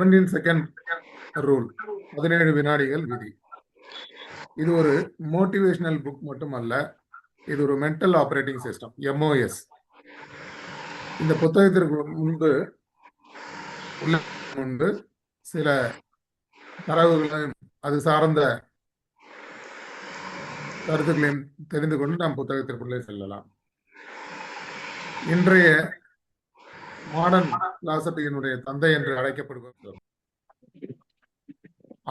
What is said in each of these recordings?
17 second rule, 17 வினாடிகள் விதி. இது ஒரு மோட்டிவேஷனல் புக் மட்டுமல்ல, இது ஒரு மென்டல் ஆப்ரேட்டிங் சிஸ்டம், எம்ஓஎஸ். இந்த புத்தகத்திற்கு முன்பு சில தரவுகளையும் அது சார்ந்த கருத்துக்களையும் தெரிந்து கொண்டு நாம் புத்தகத்திற்குள்ளே செல்லலாம். இன்றைய மாடர்ன் பிலாசபியினுடைய தந்தை என்று அழைக்கப்படுபவர்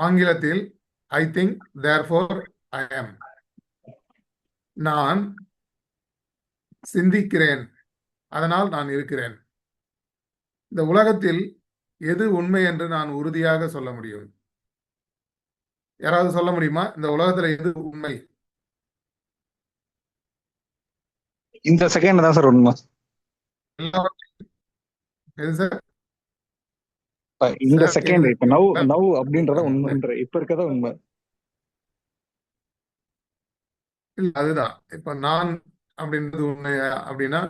ஆங்கிலத்தில் ஐ திங்க் தேர்ஃபோர் ஐ ஆம். நான் சிந்திக்கிறேன், அதனால் நான் இருக்கிறேன். இந்த உலகத்தில் எது உண்மை என்று நான் உறுதியாக சொல்ல முடியும்? யாராவது சொல்ல முடியுமா? இந்த உலகத்துல எது உண்மை? இந்த செகண்ட் தான் சார் உண்மை. எது சார்? இந்த செகண்ட், இப்ப நவ் அப்படின்றத உண்மைன்ற இப்ப இருக்கதா உண்மை. இல்ல, அதுதான். இப்ப நான் அப்படின்றது உண்மையா அப்படின்னா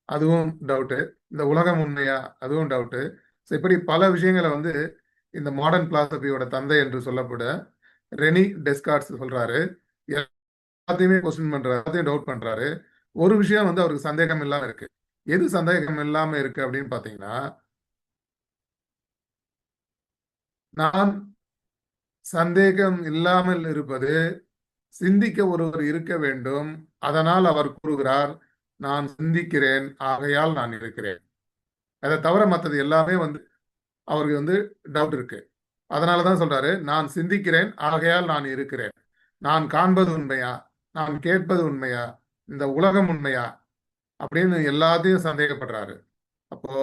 அதுவும் டவுட்டு. இந்த உலகம் உண்மையா, அதுவும் டவுட்டு. இப்படி பல விஷயங்களை வந்து இந்த மாடர்ன் பிலாசபியோட தந்தை என்று சொல்லப்பட ரெனி டெஸ்கார்ட்ஸ் சொல்றாரு. எல்லாத்தையுமே கொஸ்டின் பண்றாரு, எல்லாத்தையும் டவுட் பண்றாரு. ஒரு விஷயம் வந்து அவருக்கு சந்தேகம் இல்லாம இருக்கு. எது சந்தேகம் இல்லாம இருக்கு அப்படின்னு பாத்தீங்கன்னா, நான் சந்தேகம் இல்லாமல் இருப்பது, சிந்திக்க ஒருவர் இருக்க வேண்டும். அதனால் அவர் கூறுகிறார், நான் சிந்திக்கிறேன், ஆகையால் நான் இருக்கிறேன். அதை தவிர மற்றது எல்லாமே வந்து அவருக்கு வந்து டவுட் இருக்கு. அதனாலதான் சொல்றாரு, நான் சிந்திக்கிறேன், ஆகையால் நான் இருக்கிறேன். நான் காண்பது உண்மையா, நான் கேட்பது உண்மையா, இந்த உலகம் உண்மையா அப்படின்னு எல்லாத்தையும் சந்தேகப்படுறாரு. அப்போ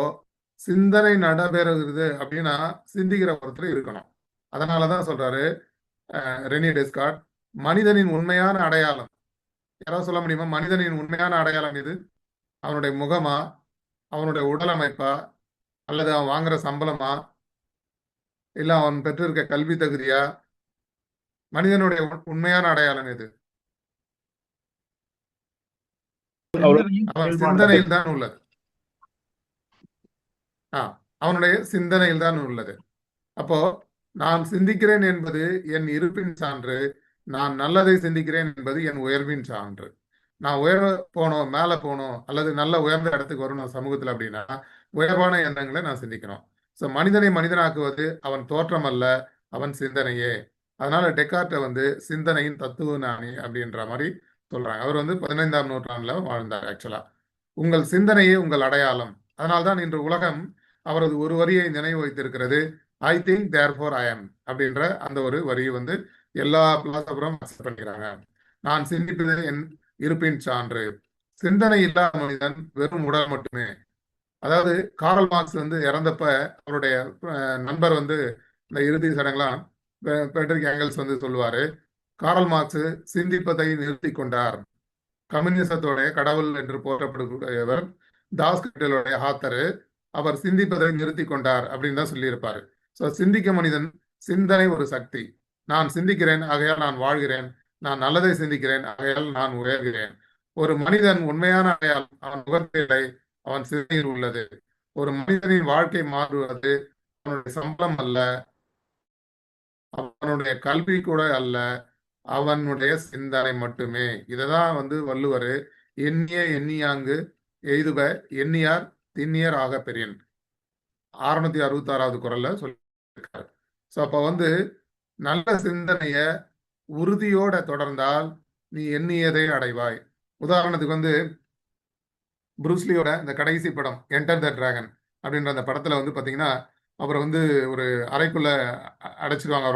சிந்தனை நடைபெறுகிறது அப்படின்னா சிந்திக்கிற ஒருத்தர் இருக்கணும். அதனாலதான் சொல்றாரு ரெனி டெஸ்கார்ட், மனிதனின் உண்மையான அடையாளம். யாராவது சொல்ல முடியுமா? மனிதனின் உண்மையான அடையாளம் இது அவனுடைய முகமா, அவனுடைய உடல் அமைப்பா, அல்லது அவன் வாங்குற சம்பளமா, இல்ல அவன் பெற்றிருக்க கல்வி தகுதியா? மனிதனுடைய உண்மையான அடையாளம் எது? அவன் சிந்தனையில் தான் உள்ளது. அவனுடைய சிந்தனையில் தான் உள்ளது. அப்போ நான் சிந்திக்கிறேன் என்பது என் இருப்பின் சான்று, நான் நல்லதை சிந்திக்கிறேன் என்பது என் உயர்வின் சான்று. நான் உயர்வு போனோம், மேல போனோம், அல்லது நல்ல உயர்ந்த இடத்துக்கு வரணும் சமூகத்துல அப்படின்னா உயர்வான எண்ணங்களை நான் சிந்திக்கணும். ஸோ மனிதனை மனிதனாக்குவது அவன் தோற்றம் அல்ல, அவன் சிந்தனையே. அதனால டெக்கார்ட்டை வந்து சிந்தனையின் தத்துவ ஞானி அப்படின்ற மாதிரி சொல்றாங்க. அவர் வந்து 15ஆம் நூற்றாண்டுல வாழ்ந்தார் ஆக்சுவலா. உங்கள் சிந்தனையே உங்கள் அடையாளம். அதனால்தான் இன்று உலகம் அவரது ஒரு வரியை நினைவு வைத்திருக்கிறது, ஐ திங்க் தேர்ஃபோர் ஐ ஆம் அப்படின்ற அந்த ஒரு வரியை வந்து எல்லா பிலாசபரும் அக்செப்ட் பண்ணிக்கிறாங்க. நான் சிந்திப்பது என் இருப்பின் சான்று. சிந்தனை இல்லாத மனிதன் வெறும் உடல் மட்டுமே. அதாவது காரல் மார்க்ஸ் வந்து இறந்தப்ப அவருடைய நண்பர் வந்து இந்த இறுதி சடங்கெல்லாம் பேட்ரிக் ஏங்கல்ஸ் வந்து சொல்லுவாரு, காரல் மார்க்ஸ் சிந்திப்பதை நிறுத்தி கொண்டார். கம்யூனிசத்தோடைய கடவுள் என்று போற்றப்படக்கூடியவர் தாஸ் கட்டலுடைய ஆத்தரு, அவர் சிந்திப்பதை நிறுத்தி கொண்டார் அப்படின்னு தான் சொல்லியிருப்பாரு. ஸோ சிந்திக்க மனிதன், சிந்தனை ஒரு சக்தி. நான் சிந்திக்கிறேன், ஆகையால் நான் வாழ்கிறேன். நான் நல்லதை சிந்திக்கிறேன், ஆகையால் நான் உயர்கிறேன். ஒரு மனிதன் உண்மையான அடையாளம் அவன் முகத்திலே, அவன் சிந்தனையில் உள்ளது. ஒரு மனிதனின் வாழ்க்கை மாறுவது அவனுடைய சம்பளம் அல்ல, அவனுடைய கல்வி கூட அல்ல, அவனுடைய சிந்தனை மட்டுமே. இததான் வந்து வள்ளுவர் எண்ணிய எண்ணியாங்கு எய்துவ எண்ணியார் திண்ணியர் ஆக பெரியன் 666வது குறள்ல சொல்லியிருக்காரு. ஸோ அப்போ வந்து நல்ல சிந்தனைய உறுதியோட தொடர்ந்தால் நீ எண்ணியதை அடைவாய். உதாரணத்துக்கு வந்து புரூஸ்லியோட இந்த கடைசி படம் என்டர் த டிராகன் அப்படின்ற அந்த படத்துல வந்து பாத்தீங்கன்னா, அவர் வந்து ஒரு அறைக்குள்ள அடைச்சிருவாங்க.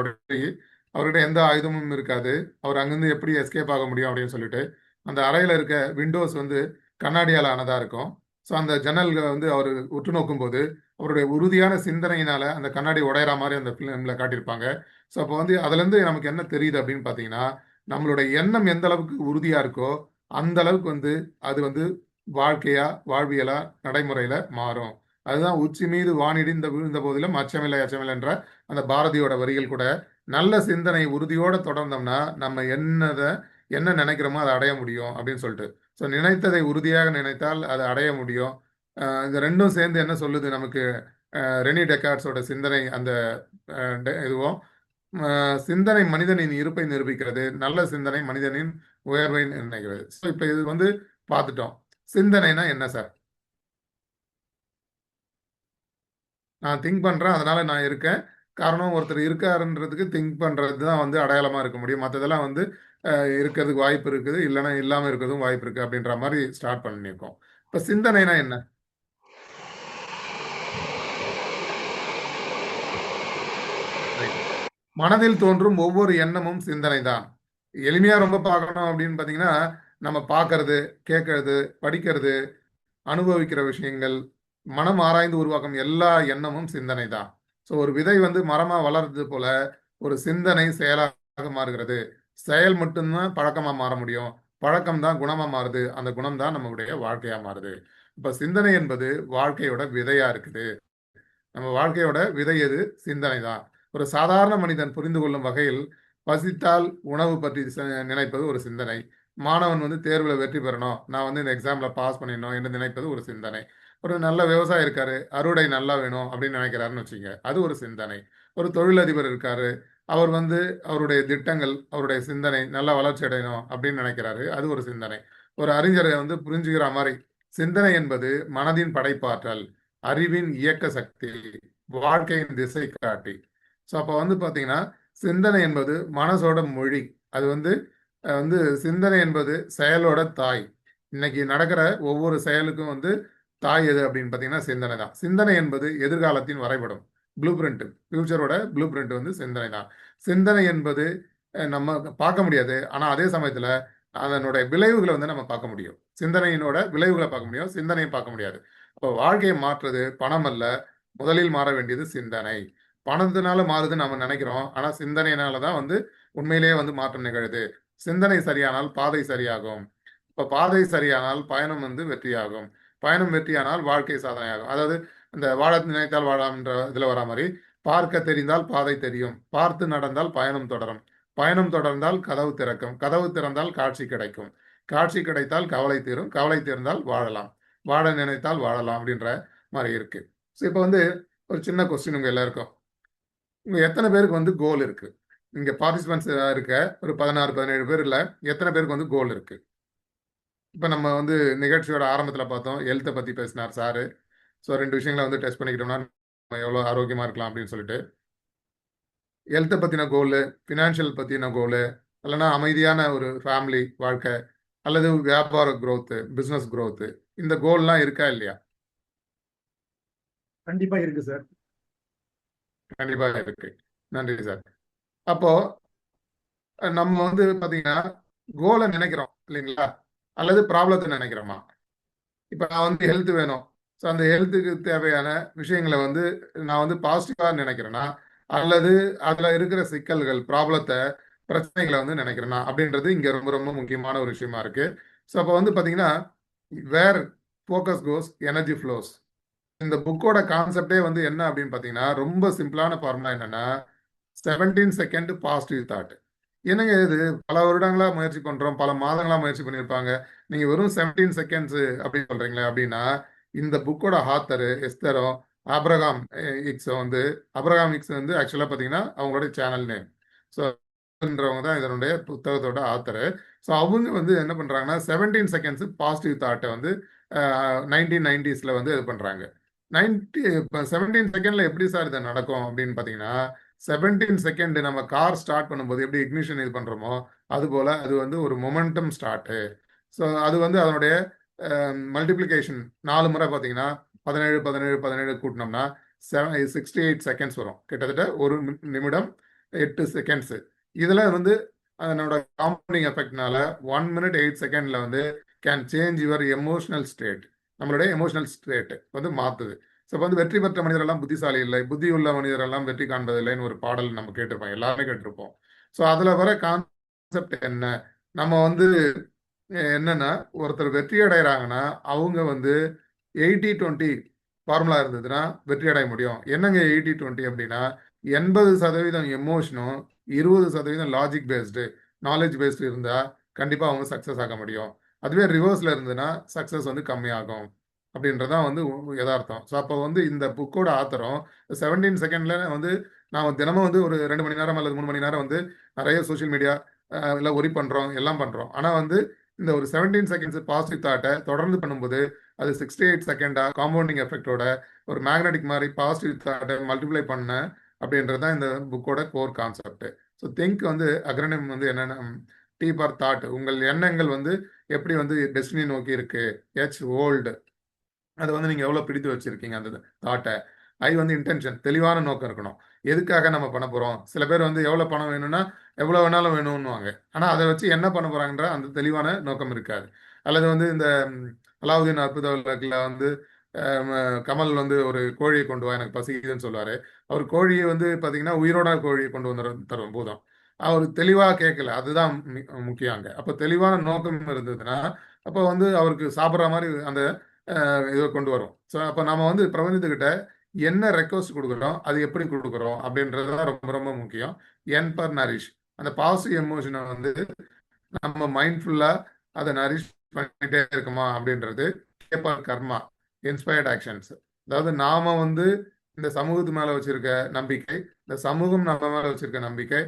அவர்கிட்ட எந்த ஆயுதமும் இருக்காது. அவர் அங்கிருந்து எப்படி எஸ்கேப் ஆக முடியும் அப்படின்னு சொல்லிட்டு அந்த அறையில இருக்க விண்டோஸ் வந்து கண்ணாடியால் ஆனதா இருக்கும். ஸோ அந்த ஜன்னல்களை வந்து அவர் உற்று நோக்கும் போது அவருடைய உறுதியான சிந்தனையினால அந்த கண்ணாடி உடையிற மாதிரி அந்த ஃபிலிம்ல காட்டியிருப்பாங்க. ஸோ அப்போ வந்து அதுல இருந்து நமக்கு என்ன தெரியுது அப்படின்னு பாத்தீங்கன்னா, நம்மளுடைய எண்ணம் எந்த அளவுக்கு உறுதியா இருக்கோ அந்த அளவுக்கு வந்து அது வந்து வாழ்க்கையா, வாழ்வியலா, நடைமுறையில மாறும். அதுதான் உச்சி மீது வானிடிந்த விழுந்த போதிலும் அச்சமில்லை அச்சமில்லை என்ற அந்த பாரதியோட வரிகள் கூட நல்ல சிந்தனை உறுதியோட தொடர்ந்தோம்னா நம்ம என்ன நினைக்கிறோமோ அதை அடைய முடியும் அப்படின்னு சொல்லிட்டு. ஸோ நினைத்ததை உறுதியாக நினைத்தால் அதை அடைய முடியும். இந்த ரெண்டும் சேர்ந்து என்ன சொல்லுது நமக்கு ரெனி டெக்கார்ட்ஸோட சிந்தனை அந்த இதுவும் சிந்தனை மனிதனின் இருப்பை நிரூபிக்கிறது, நல்ல சிந்தனை மனிதனின் உயர்வை நிர்ணயிக்கிறது. ஸோ இப்போ இது வந்து பார்த்துட்டோம். சிந்தனைனா என்ன சார்? நான் திங்க் பண்றேன், அதனால நான் இருக்கேன். காரணம் ஒருத்தர் இருக்காருன்றதுக்கு திங்க் பண்றது தான் வந்து அடையாளமா இருக்க முடியும். மற்றதெல்லாம் வந்து இருக்கிறதுக்கு வாய்ப்பு இருக்குது, இல்லைன்னா இல்லாம இருக்கிறதும் வாய்ப்பு இருக்கு அப்படின்ற மாதிரி ஸ்டார்ட் பண்ணியிருக்கோம். இப்ப சிந்தனைனா என்ன? Right. மனதில் தோன்றும் ஒவ்வொரு எண்ணமும் சிந்தனை தான். எளிமையா ரொம்ப பார்க்கணும் அப்படின்னு பார்த்தீங்கன்னா, நம்ம பார்க்கறது, கேட்கறது, படிக்கிறது, அனுபவிக்கிற விஷயங்கள், மனம் ஆராய்ந்து உருவாக்கும் எல்லா எண்ணமும் சிந்தனை தான். ஸோ ஒரு விதை வந்து மரமா வளர்றது போல ஒரு சிந்தனை செயலாக மாறுகிறது. செயல் மட்டும்தான் பழக்கமா மாற முடியும். பழக்கம் தான் குணமா மாறுது. அந்த குணம் தான் நம்மளுடைய வாழ்க்கையா மாறுது. இப்ப சிந்தனை என்பது வாழ்க்கையோட விதையா இருக்குது. நம்ம வாழ்க்கையோட விதை எது? சிந்தனை தான். ஒரு சாதாரண மனிதன் புரிந்து கொள்ளும் வகையில் பசித்தால் உணவு பற்றி நினைப்பது ஒரு சிந்தனை. மாணவன் வந்து தேர்வுல வெற்றி பெறணும், நான் வந்து இந்த எக்ஸாம்ல பாஸ் பண்ணிடணும் என்று நினைப்பது ஒரு சிந்தனை. ஒரு நல்ல விவசாயி இருக்காரு, அறுவடை நல்லா வேணும் அப்படின்னு நினைக்கிறாருன்னு வச்சுங்க, அது ஒரு சிந்தனை. ஒரு தொழிலதிபர் இருக்காரு, அவர் வந்து அவருடைய திட்டங்கள், அவருடைய சிந்தனை நல்லா வளர்ச்சி அடையணும் அப்படின்னு நினைக்கிறாரு, அது ஒரு சிந்தனை. ஒரு அறிஞரை வந்து புரிஞ்சுக்கிற மாதிரி சிந்தனை என்பது மனதின் படைப்பாற்றல், அறிவின் இயக்க சக்தி, வாழ்க்கையின் திசை காட்டி. ஸோ அப்போ வந்து பார்த்தீங்கன்னா சிந்தனை என்பது மனசோட மொழி. அது வந்து வந்து சிந்தனை என்பது செயலோட தாய். இன்னைக்கு நடக்கிற ஒவ்வொரு செயலுக்கும் வந்து தாய் எது அப்படின்னு பார்த்தீங்கன்னா சிந்தனை தான். சிந்தனை என்பது எதிர்காலத்தின் வரைபடம், ப்ளூ பிரிண்ட், ஃபியூச்சரோட ப்ளூ பிரிண்ட் வந்து சிந்தனை தான். சிந்தனை என்பது நம்ம பார்க்க முடியாது, ஆனால் அதே சமயத்தில் அதனுடைய விளைவுகளை வந்து நம்ம பார்க்க முடியும். சிந்தனையினோட விளைவுகளை பார்க்க முடியும், சிந்தனையை பார்க்க முடியாது. அப்போ வாழ்க்கையை மாற்றுறது பணம் அல்ல, முதலில் மாற வேண்டியது சிந்தனை. பணத்தினால மாறுதுன்னு நம்ம நினைக்கிறோம், ஆனால் சிந்தனையினால தான் வந்து உண்மையிலேயே வந்து மாற்றம் நிகழுது. சிந்தனை சரியானால் பாதை சரியாகும். இப்போ பாதை சரியானால் பயணம் வந்து வெற்றியாகும். பயணம் வெற்றியானால் வாழ்க்கை சாதனையாகும். அதாவது இந்த வாழ நினைத்தால் வாழாம்ன்ற இதில் வர மாதிரி, பார்க்க தெரிந்தால் பாதை தெரியும், பார்த்து நடந்தால் பயணம் தொடரும், பயணம் தொடர்ந்தால் கதவு திறக்கும், கதவு திறந்தால் காட்சி கிடைக்கும், காட்சி கிடைத்தால் கவலை தீரும், கவலை தீர்ந்தால் வாழலாம், வாழ நினைத்தால் வாழலாம் அப்படின்ற மாதிரி இருக்கு. ஸோ இப்போ வந்து ஒரு சின்ன கொஸ்டின் உங்க எல்லாருக்கும், உங்க எத்தனை பேருக்கு வந்து கோல் இருக்கு? இங்க பார்ட்டிசிபென்ட்ஸ் இருக்க ஒரு 16-17 பேர் இல்ல, எத்தனை பேருக்கு வந்து கோல் இருக்கு? இப்ப நம்ம வந்து நிகழ்ச்சியோட ஆரம்பத்துல பார்த்தோம், ஹெல்த்தை பத்தி பேசினார் சாரு. ஸோ 2 விஷயங்களை வந்து டெஸ்ட் பண்ணிக்கிட்டோம்னா நம்ம எவ்வளோ ஆரோக்கியமா இருக்கலாம் அப்படின்னு சொல்லிட்டு, ஹெல்த்தை பத்தின கோலு, ஃபினான்ஷியல் பத்தின கோலு, இல்லைன்னா அமைதியான ஒரு ஃபேமிலி வாழ்க்கை, அல்லது வியாபார growth, பிசினஸ் growth, இந்த கோல்லாம் இருக்கா இல்லையா? கண்டிப்பா இருக்கு சார். கண்டிப்பா இருக்கு. நன்றி சார். அப்போ நம்ம வந்து பாத்தீங்கன்னா கோலை நினைக்கிறோம் இல்லைங்களா, அல்லது ப்ராப்ளத்தை நினைக்கிறோமா? இப்போ நான் வந்து ஹெல்த் வேணும், ஸோ அந்த ஹெல்த்துக்கு தேவையான விஷயங்களை வந்து நான் வந்து பாசிட்டிவாக நினைக்கிறேன்னா, அல்லது அதில் இருக்கிற சிக்கல்கள், ப்ராப்ளத்தை, பிரச்சனைகளை வந்து நினைக்கிறேன்னா அப்படின்றது இங்கே ரொம்ப ரொம்ப முக்கியமான ஒரு விஷயமா இருக்கு. ஸோ அப்போ வந்து பார்த்தீங்கன்னா வேர் ஃபோக்கஸ் கோஸ் எனர்ஜி ஃப்ளோஸ். இந்த புக்கோட கான்செப்டே வந்து என்ன அப்படின்னு பார்த்தீங்கன்னா ரொம்ப சிம்பிளான ஃபார்முலா என்னன்னா 17 செகண்ட் பாசிட்டிவ் தாட். என்னங்க இது பல வருடங்களா முயற்சி பண்றோம், பல மாதங்களா முயற்சி பண்ணியிருப்பாங்க, நீங்க வெறும் 17 செகண்ட்ஸ் அப்படின்னு சொல்றீங்களே அப்படின்னா, இந்த புக்கோட ஆத்தர் எஸ்தரோ ஆப்ரகாம் இக்ஸோ வந்து, ஆப்ரகாம் இக்ஸ் வந்து ஆக்சுவலா பாத்தீங்கன்னா அவங்களுடைய சேனல் நேம். ஸோ தான் இதனுடைய புத்தகத்தோட ஆத்தர். ஸோ அவங்க வந்து என்ன பண்றாங்கன்னா 17 செகண்ட்ஸ் பாசிட்டிவ் தாட்டை வந்து 1990s வந்து இது பண்றாங்க. 17 செகண்ட்ல எப்படி சார் இது நடக்கும் அப்படின்னு பாத்தீங்கன்னா, 17 செகண்ட் நம்ம கார் ஸ்டார்ட் பண்ணும்போது எப்படி இக்னிஷன் இது பண்றோமோ அது போல அது வந்து ஒரு மொமெண்டம் ஸ்டார்ட். ஸோ அது வந்து அதனுடைய மல்டிப்ளிகேஷன் 4 முறை பார்த்தீங்கன்னா 17 17 17 கூட்டினோம்னா 68 செகண்ட்ஸ் வரும். கிட்டத்தட்ட ஒரு நிமிடம் 8 செகண்ட்ஸ். இதில் வந்து அதனோட காம்பவுண்டிங் எஃபெக்ட்னால 1 minute 8 செகண்ட்ல வந்து can change your emotional state. நம்மளுடைய எமோஷனல் ஸ்டேட் வந்து மாற்றுது. ஸோ இப்போ வந்து வெற்றி பெற்ற மனிதரெல்லாம் புத்திசாலி இல்லை, புத்தி உள்ள மனிதரெல்லாம் வெற்றி காண்பதில்லைன்னு ஒரு பாடல் நம்ம கேட்டிருப்போம், எல்லாருமே கேட்டிருப்போம். ஸோ அதில் வர கான்செப்ட் என்ன, நம்ம வந்து என்னன்னா ஒருத்தர் வெற்றி அடைகிறாங்கன்னா அவங்க வந்து 80-20 ஃபார்முலா இருந்ததுன்னா வெற்றி அடைய முடியும். என்னங்க 80-20 அப்படின்னா 80% எமோஷனும் 20% லாஜிக் பேஸ்டு, நாலேஜ் பேஸ்டு இருந்தால் கண்டிப்பாக அவங்க சக்ஸஸ் ஆக முடியும். அதுவே ரிவர்ஸில் இருந்ததுன்னா சக்ஸஸ் வந்து கம்மியாகும். அப்படின்றதான் வந்து யதார்த்தம். ஸோ அப்போ வந்து இந்த புக்கோட ஆத்தரும் 17 செகண்ட்ல வந்து நான் தினமும் வந்து ஒரு 2 மணி நேரம் அல்லது 3 மணி நேரம் வந்து நிறைய சோஷியல் மீடியா இல்லை ஒரி பண்றோம், எல்லாம் பண்றோம். ஆனா வந்து இந்த ஒரு 17 செகண்ட்ஸ் பாசிட்டிவ் தாட்டை தொடர்ந்து பண்ணும்போது அது 68 செகண்டா காம்பவுண்டிங் எஃபெக்டோட ஒரு மேக்னெட்டிக் மாதிரி பாசிட்டிவ் தாட்டை மல்டிப்ளை பண்ண அப்படின்றது தான் இந்த புக்கோட கோர் கான்செப்ட். ஸோ திங்க் வந்து அக்ரனிம் வந்து என்னன்னா டி ஃபார் தாட். உங்கள் எண்ணங்கள் வந்து எப்படி வந்து டெஸ்டினி நோக்கி இருக்கு. ஹெச் ஓல்டு, அதை வந்து நீங்க எவ்வளவு பிடித்து வச்சிருக்கீங்க அந்த தாட்டை. ஐ வந்து இன்டென்ஷன், தெளிவான நோக்கம் இருக்கணும். எதுக்காக நம்ம பண்ண போறோம். சில பேர் வந்து எவ்வளவு பணம் வேணும்னா எவ்வளவு வேணாலும் வேணும்னுவாங்க. ஆனா அதை வச்சு என்ன பண்ண போறாங்கன்ற அந்த தெளிவான நோக்கம் இருக்காது. அல்லது வந்து இந்த அலாவுதீன் அற்புத விளக்குல வந்து கமல் வந்து ஒரு கோழியை கொண்டு வா எனக்கு பசிக்குதுன்னு சொல்லுவாரு. அவர் கோழியை வந்து பாத்தீங்கன்னா உயிரோட கோழியை கொண்டு வந்து தரும் போதும் அவர் தெளிவா கேட்கல. அதுதான் முக்கியம் அங்க. அப்ப தெளிவான நோக்கம் இருந்ததுன்னா அப்ப வந்து அவருக்கு சாப்பிட்ற மாதிரி அந்த இதை கொண்டு வரும். ஸோ அப்போ நம்ம வந்து பிரபஞ்சத்துக்கிட்ட என்ன ரெக்வஸ்ட் கொடுக்குறோம், அது எப்படி கொடுக்குறோம் அப்படின்றது தான் ரொம்ப ரொம்ப முக்கியம். என் பர் நரிஷ், அந்த பாசிட்டிவ் எமோஷனை வந்து நம்ம மைண்ட்ஃபுல்லா அதை நரிஷ் பண்ணிட்டே இருக்குமா அப்படின்றது. கேப்பர் கர்மா, இன்ஸ்பயர்ட் ஆக்ஷன்ஸ். அதாவது நாம வந்து இந்த சமூகத்து மேல வச்சிருக்க நம்பிக்கை, இந்த சமூகம் நம்ம மேல வச்சிருக்க நம்பிக்கை,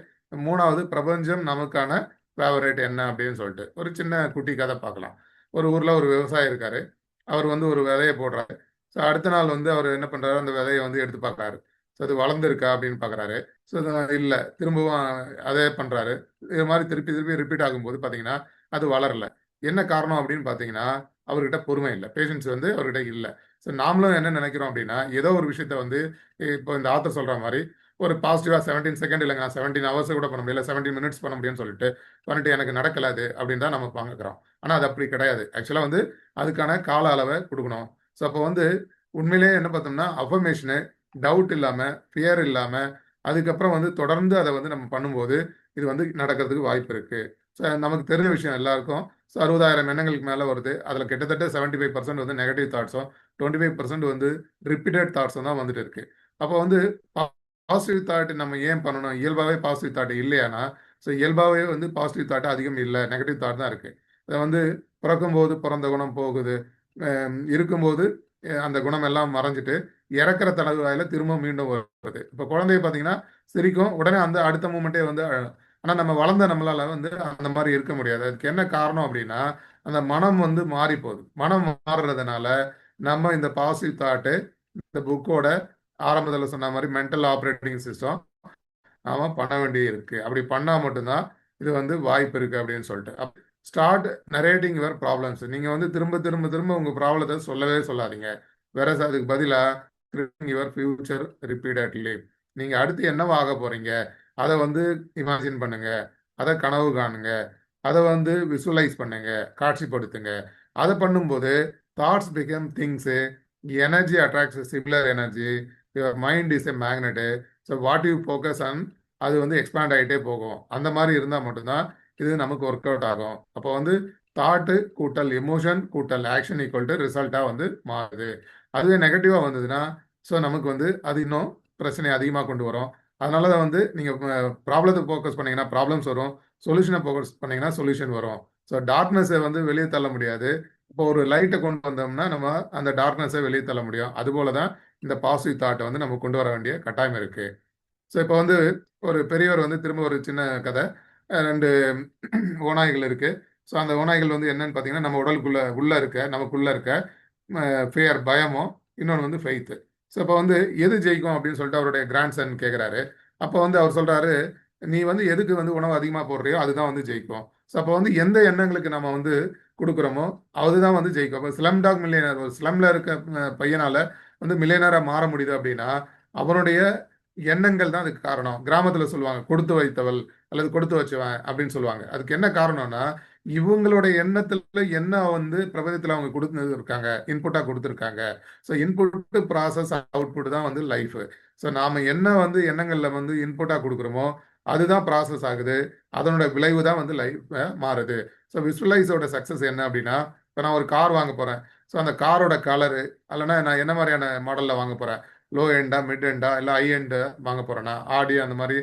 மூணாவது பிரபஞ்சம் நமக்கான ஃபேவரேட் என்ன அப்படின்னு சொல்லிட்டு ஒரு சின்ன குட்டி கதை பார்க்கலாம். ஒரு ஊர்ல ஒரு விவசாயி இருக்காரு. அவர் வந்து ஒரு விதையை போடுறாரு. ஸோ அடுத்த நாள் வந்து அவர் என்ன பண்றாரு, அந்த விதையை வந்து எடுத்து பார்க்கறாரு. ஸோ அது வளர்ந்துருக்கா அப்படின்னு பார்க்கறாரு. ஸோ இல்லை, திரும்பவும் அதே பண்றாரு. இது மாதிரி திருப்பி திருப்பி ரிப்பீட் ஆகும்போது பார்த்தீங்கன்னா அது வளரல. என்ன காரணம் அப்படின்னு பார்த்தீங்கன்னா அவர்கிட்ட பொறுமை இல்லை, பேஷன்ஸ் வந்து அவர்கிட்ட இல்லை. ஸோ நாமளும் என்ன நினைக்கிறோம் அப்படின்னா ஏதோ ஒரு விஷயத்த வந்து இப்போ இந்த ஆத்தர் சொல்ற மாதிரி ஒரு பாசிட்டிவா 17 செகண்ட் இல்லைங்க, நான் 17 ஹவர்ஸ் கூட பண்ண முடியல, 17 மினிட்ஸ் பண்ண முடியும்னு சொல்லிட்டு பண்ணிட்டு எனக்கு நடக்கலாது அப்படின்னு தான் நம்ம பார்க்குறோம். ஆனால் அது அப்படி கிடையாது. ஆக்சுவலாக வந்து அதுக்கான கால அளவை கொடுக்கணும். ஸோ அப்போ வந்து உண்மையிலேயே என்ன பார்த்தோம்னா அஃபர்மேஷனு டவுட் இல்லாமல், ஃபியர் இல்லாமல், அதுக்கப்புறம் வந்து தொடர்ந்து அதை வந்து நம்ம பண்ணும்போது இது வந்து நடக்கிறதுக்கு வாய்ப்பு இருக்கு. ஸோ நமக்கு தெரிஞ்ச விஷயம் எல்லாருக்கும். ஸோ 60,000 எண்ணங்களுக்கு மேலே வருது. அதில் கிட்டத்தட்ட 75% வந்து நெகட்டிவ் தாட்ஸும் 25% வந்து ரிப்பீட்டட் தாட்ஸும் தான் வந்துட்டு இருக்கு. அப்போ வந்து பாசிட்டிவ் தாட் நம்ம ஏன் பண்ணணும். இயல்பாகவே பாசிட்டிவ் தாட் இல்லையானா, ஸோ இயல்பாகவே வந்து பாசிட்டிவ் தாட் அதிகம் இல்லை, நெகட்டிவ் தாட் தான் இருக்கு. அதை வந்து பிறக்கும்போது பிறந்த குணம் போகுது, இருக்கும்போது அந்த குணம் எல்லாம் மறைஞ்சிட்டு இறக்குற தளவாயில திரும்ப மீண்டும் வருது. இப்போ குழந்தைய பார்த்தீங்கன்னா சிரிக்கும், உடனே அந்த அடுத்த மூமெண்ட்டே வந்து அழும். ஆனால் நம்ம வளர்ந்த நம்மளால வந்து அந்த மாதிரி இருக்க முடியாது. அதுக்கு என்ன காரணம் அப்படின்னா அந்த மனம் வந்து மாறி போகுது. மனம் மாறுறதுனால நம்ம இந்த பாசிட்டிவ் தாட்டு இந்த புக்கோட ஆரம்பத்தில் சொன்ன மாதிரி மென்டல் ஆப்ரேட்டிங் சிஸ்டம் நாம பண்ண வேண்டி இருக்கு. அப்படி பண்ணா மட்டும்தான் இது வந்து வாய்ப்பு இருக்கு அப்படின்னு சொல்லிட்டு ஸ்டார்ட் நரேட்டிங் யுவர் ப்ராப்ளம்ஸ். நீங்க வந்து திரும்ப திரும்ப திரும்ப உங்க ப்ராப்ளத்தை சொல்லவே சொல்லாதீங்க. வேற அதுக்கு பதிலா யுவர் ஃபியூச்சர் ரிப்பீட்டட்லி. நீங்க அடுத்து என்னவா ஆக போறீங்க அதை வந்து இமேஜின் பண்ணுங்க, அதை கனவு காணுங்க, அதை வந்து விசுவலைஸ் பண்ணுங்க, காட்சிப்படுத்துங்க. அதை பண்ணும்போது thoughts become things, energy attracts similar energy, your mind is a magnet. So what you focus on அது வந்து எக்ஸ்பேண்ட் ஆகிட்டே போகும். அந்த மாதிரி இருந்தால் மட்டும்தான் இது நமக்கு ஒர்க் அவுட் ஆகும். அப்போ வந்து தாட்டு கூட்டல் எமோஷன் கூட்டல் ஆக்ஷன் ஈக்குவல் டு ரிசல்ட்டாக வந்து மாறுது. அதுவே நெகட்டிவாக வந்ததுன்னா ஸோ நமக்கு வந்து அது இன்னும் பிரச்சனையை அதிகமாக கொண்டு வரும். அதனால தான் வந்து நீங்கள் ப்ராப்ளத்தை ஃபோக்கஸ் பண்ணீங்கன்னா ப்ராப்ளம்ஸ் வரும், சொல்யூஷனை ஃபோக்கஸ் பண்ணீங்கன்னா சொல்யூஷன் வரும். ஸோ டார்க்னஸை வந்து வெளியே தள்ள முடியாது. இப்போ ஒரு லைட்டை கொண்டு வந்தோம்னா நம்ம அந்த டார்க்னஸை வெளியே தள்ள முடியும். அதுபோல தான் இந்த பாசிட்டிவ் தாட்டை வந்து நம்ம கொண்டு வர வேண்டிய கட்டாயம் இருக்கு. ஸோ இப்போ வந்து ஒரு பெரியவர் வந்து திரும்ப ஒரு சின்ன கதை. 2 ஓநாய்கள் இருக்கு. ஸோ அந்த ஓநாய்கள் வந்து என்னன்னு பார்த்தீங்கன்னா நம்ம உள்ள இருக்க நமக்குள்ள இருக்க ஃபியர் பயமும், இன்னொன்று வந்து ஃபெய்த்து. ஸோ இப்போ வந்து எது ஜெயிக்கும் அப்படின்னு சொல்லிட்டு அவருடைய கிராண்ட் சன் கேட்குறாரு. அப்போ வந்து அவர் சொல்றாரு, நீ வந்து எதுக்கு வந்து உணவு அதிகமாக போடுறியோ அதுதான் வந்து ஜெயிக்கும். ஸோ அப்போ வந்து எந்த எண்ணங்களுக்கு நம்ம வந்து கொடுக்குறோமோ அதுதான் வந்து ஜெயிக்கும். அப்போ ஸ்லம் டாக் மில்லியனர், ஒரு ஸ்லம்ல இருக்க பையனால வந்து மில்லியனராக மாற முடியுது அப்படின்னா அவருடைய எண்ணங்கள் தான் அதுக்கு காரணம். கிராமத்துல சொல்லுவாங்க கொடுத்து வைத்தவள் அல்லது கொடுத்து வச்சவன் அப்படின்னு சொல்லுவாங்க. அதுக்கு என்ன காரணம்னா இவங்களுடைய எண்ணத்துல என்ன வந்து பிரபஞ்சத்துல அவங்க கொடுத்து இருக்காங்க, இன்புட்டா கொடுத்துருக்காங்க. ஸோ இன்புட் ப்ராசஸ் அவுட்புட் தான் வந்து லைஃப். ஸோ நாம என்ன வந்து எண்ணங்கள்ல வந்து இன்புட்டா கொடுக்குறோமோ அதுதான் ப்ராசஸ் ஆகுது. அதனோட விளைவு தான் வந்து லைஃப் மாறுது. ஸோ விஸ்வலைஸோட சக்சஸ் என்ன அப்படின்னா இப்போ நான் ஒரு கார் வாங்க போறேன். ஸோ அந்த காரோட கலரு அல்லனா நான் என்ன மாதிரியான மாடல்ல வாங்க போறேன், லோ எண்டா மிட் எண்டா இல்லை ஹை எண்டு வாங்க போறேன்னா, ஆடி அந்த மாதிரி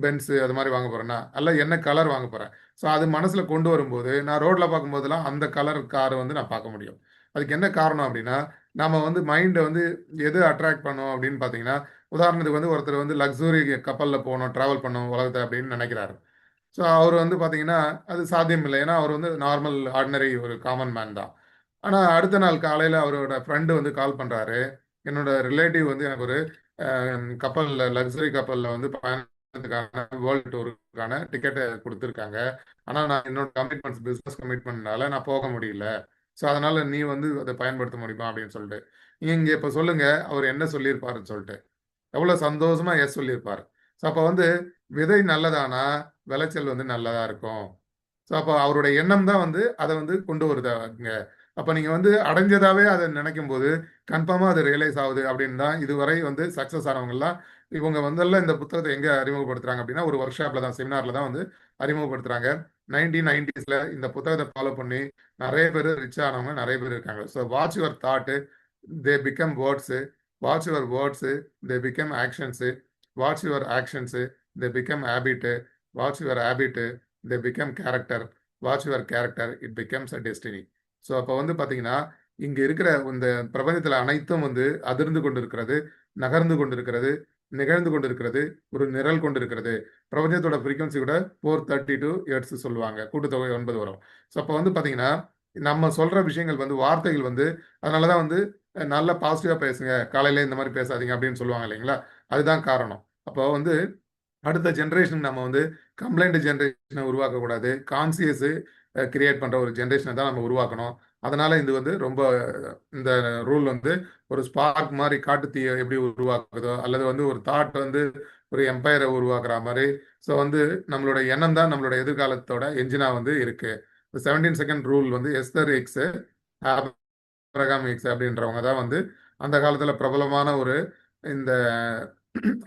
பென்ஸு அது மாதிரி வாங்க போறேன்னா, அல்ல என்ன கலர் வாங்க போறேன். ஸோ அது மனசுல கொண்டு வரும்போது நான் ரோட்ல பார்க்கும்போதெல்லாம் அந்த கலர் கார் வந்து நான் பார்க்க முடியும். அதுக்கு என்ன காரணம் அப்படின்னா, நம்ம வந்து மைண்டை வந்து எது அட்ராக்ட் பண்ணோம் அப்படின்னு பார்த்தீங்கன்னா, உதாரணத்துக்கு வந்து ஒருத்தர் வந்து லக்ஸுரி கப்பலில் போகணும், ட்ராவல் பண்ணணும் உலகத்தை அப்படின்னு நினைக்கிறாரு. ஸோ அவர் வந்து பார்த்தீங்கன்னா அது சாத்தியம் இல்லை. ஏன்னா அவர் வந்து நார்மல் ஆர்டினரி ஒரு காமன் மேன் தான். ஆனால் அடுத்த நாள் காலையில் அவரோட ஃப்ரெண்டு வந்து கால் பண்ணுறாரு, என்னோட ரிலேட்டிவ் வந்து எனக்கு ஒரு கப்பலில் லக்ஸரி கப்பலில் வந்து பயணத்துக்கான வேர்ல்டு டூருக்கான டிக்கெட்டை கொடுத்துருக்காங்க. ஆனால் நான் என்னோட கமிட்மெண்ட்ஸ் பிஸ்னஸ் கமிட்மெண்ட்னால நான் போக முடியல. ஸோ அதனால நீ வந்து அதை பயன்படுத்த முடியுமா அப்படின்னு சொல்லிட்டு நீங்க இப்போ சொல்லுங்க அவர் என்ன சொல்லியிருப்பாருன்னு சொல்லிட்டு. எவ்வளவு சந்தோஷமா எஸ் சொல்லியிருப்பாரு. ஸோ அப்போ வந்து விதை நல்லதானா விளைச்சல் வந்து நல்லதா இருக்கும். ஸோ அப்போ அவருடைய எண்ணம் தான் வந்து அதை வந்து கொண்டு வருதாங்க. அப்போ நீங்க வந்து அடைஞ்சதாவே அதை நினைக்கும் போது கன்ஃபார்மா அது ரியலைஸ் ஆகுது அப்படின்னு தான் இதுவரை வந்து சக்சஸ் ஆனவங்கலாம். இவங்க வந்தெல்லாம் இந்த புத்தகத்தை எங்க அறிமுகப்படுத்துறாங்க அப்படின்னா ஒரு ஒர்க் ஷாப்ல தான், செமினார்ல தான் வந்து அறிமுகப்படுத்துறாங்க. 1990s இந்த புத்தகத்தை ஃபாலோ பண்ணி நிறைய பேர் ரிச் ஆனவங்க நிறைய பேர் இருக்காங்க. So watch your thought, they become words. Watch your words, they become actions. Watch your actions, they become habit. Watch your habit, they become character. Watch your character, it becomes a destiny. So அப்போ வந்து பார்த்தீங்கன்னா இங்கே இருக்கிற இந்த பிரபஞ்சத்தில் அனைத்தும் வந்து அதிர்ந்து கொண்டிருக்கிறது, நகர்ந்து கொண்டிருக்கிறது, நிகழ்ந்து கொண்டிருக்கிறது, ஒரு நிரல் கொண்டிருக்கிறது. பிரபஞ்சத்தோட ஃப்ரீக்வன்சி கூட 432 ஹெர்ட்ஸ் சொல்லுவாங்க, கூட்டுத்தொகை 9 வரும். ஸோ அப்போ வந்து பார்த்தீங்கன்னா நம்ம சொல்ற விஷயங்கள் வந்து வார்த்தைகள் வந்து அதனால தான் வந்து நல்ல பாசிட்டிவாக பேசுங்க, காலையில இந்த மாதிரி பேசாதீங்க அப்படின்னு சொல்லுவாங்க இல்லைங்களா? அதுதான் காரணம். அப்போ வந்து அடுத்த ஜென்ரேஷன் நம்ம வந்து கம்ப்ளைண்ட் ஜென்ரேஷனை உருவாக்கக்கூடாது, கான்சியஸ் கிரியேட் பண்ணுற ஒரு ஜென்ரேஷனை தான் நம்ம உருவாக்கணும். அதனால இது வந்து ரொம்ப இந்த ரூல் வந்து ஒரு ஸ்பார்க் மாதிரி காட்டு தீயை எப்படி உருவாக்குதோ அல்லது வந்து ஒரு தாட் வந்து ஒரு எம்பையரை உருவாக்குற மாதிரி. ஸோ வந்து நம்மளோட எண்ணம் தான் நம்மளோட எதிர்காலத்தோட என்ஜினா வந்து இருக்கு. 17 செகண்ட் ரூல் வந்து எஸ்தர் எக்ஸ், ஆபிரகாம் எக்ஸ் அப்படின்றவங்க தான் வந்து அந்த காலத்தில் பிரபலமான ஒரு இந்த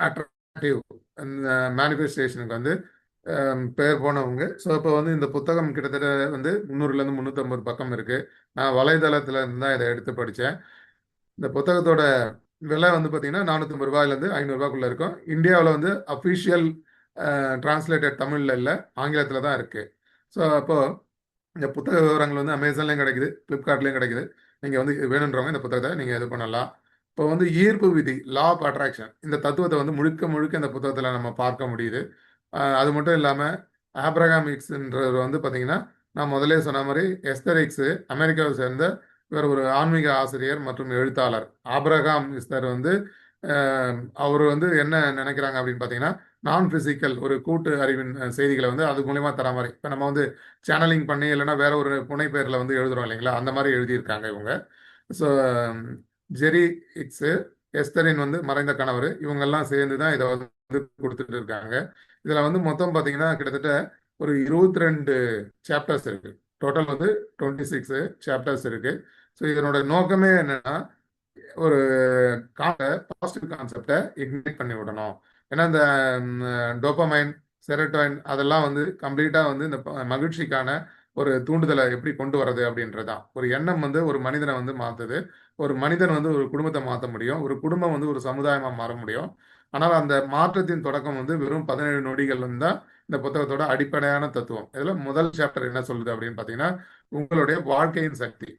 அட்ராக்டிவ் மேனிஃபெஸ்டேஷனுக்கு வந்து பேர் போனவங்க. ஸோ இப்போ வந்து இந்த புத்தகம் கிட்டத்தட்ட வந்து 300லேருந்து 350 பக்கம் இருக்கு. நான் வலைதளத்துல இருந்து தான் இதை எடுத்து படித்தேன். இந்த புத்தகத்தோட விலை வந்து பார்த்தீங்கன்னா 450 ரூபாயிலேருந்து 500 ரூபாய்க்குள்ள இருக்கும். இந்தியாவில் வந்து அஃபிஷியல் டிரான்ஸ்லேட்டட் தமிழில் இல்லை, ஆங்கிலத்தில் தான் இருக்கு. ஸோ அப்போ இந்த புத்தக விவரங்கள் வந்து அமேசான்லேயும் கிடைக்குது, ஃப்ளிப்கார்ட்லேயும் கிடைக்குது. நீங்கள் வந்து வேணுன்றவங்க இந்த புத்தகத்தை நீங்கள் இது பண்ணலாம். இப்போ வந்து ஈர்ப்பு விதி, லா ஆஃப் அட்ராக்ஷன், இந்த தத்துவத்தை வந்து முழுக்க முழுக்க இந்த புத்தகத்தில் நம்ம பார்க்க முடியுது. அது மட்டும் இல்லாமல் ஆப்ரகாம் ஹிக்ஸ்ன்றவர் வந்து பார்த்தீங்கன்னா நான் முதலே சொன்ன மாதிரி எஸ்தர் ஹிக்ஸ் அமெரிக்காவை சேர்ந்த இவர் ஒரு ஆன்மீக ஆசிரியர் மற்றும் எழுத்தாளர். ஆப்ரகாம் ஹிக்ஸ்தர் வந்து அவர் வந்து என்ன நினைக்கிறாங்க அப்படின்னு பார்த்தீங்கன்னா நான் பிசிக்கல் ஒரு கூட்டு அறிவின் செய்திகளை வந்து அது மூலயமா தர மாதிரி. இப்போ நம்ம வந்து சேனலிங் பண்ணி இல்லைன்னா வேற ஒரு புனை பெயரில் வந்து எழுதுறோம் இல்லைங்களா, அந்த மாதிரி எழுதியிருக்காங்க இவங்க. ஸோ ஜெரி ஹிக்ஸு, எஸ்தரின் வந்து மறைந்த கணவர், இவங்கெல்லாம் சேர்ந்து தான் இதை வந்து கொடுத்துட்டு இருக்காங்க. இதில் வந்து மொத்தம் பார்த்தீங்கன்னா கிட்டத்தட்ட ஒரு 22 சாப்டர்ஸ் இருக்கு. டோட்டல் வந்து 26 சாப்டர்ஸ் இருக்கு. ஸோ இதனோட நோக்கமே என்னன்னா ஒரு பாசிட்டிவ் கான்செப்டை இக்னைட் பண்ணி விடணும். ஏன்னா இந்த டோபமைன், செரட்டோயின் அதெல்லாம் வந்து கம்ப்ளீட்டாக வந்து இந்த மகிழ்ச்சிக்கான ஒரு தூண்டுதலை எப்படி கொண்டு வர்றது அப்படின்றதான். ஒரு எண்ணம் வந்து ஒரு மனிதனை வந்து மாற்றுது. ஒரு மனிதன் வந்து ஒரு குடும்பத்தை மாற்ற முடியும், ஒரு குடும்பம் வந்து ஒரு சமுதாயமாக மாற முடியும். ஆனால் அந்த மாற்றத்தின் தொடக்கம் வந்து வெறும் 17 நொடிகள் தான் இந்த புத்தகத்தோட அடிப்படையான தத்துவம். இதில் முதல் சாப்டர் என்ன சொல்லுது அப்படின்னு பார்த்தீங்கன்னா உங்களுடைய வாழ்க்கையின் சக்தி.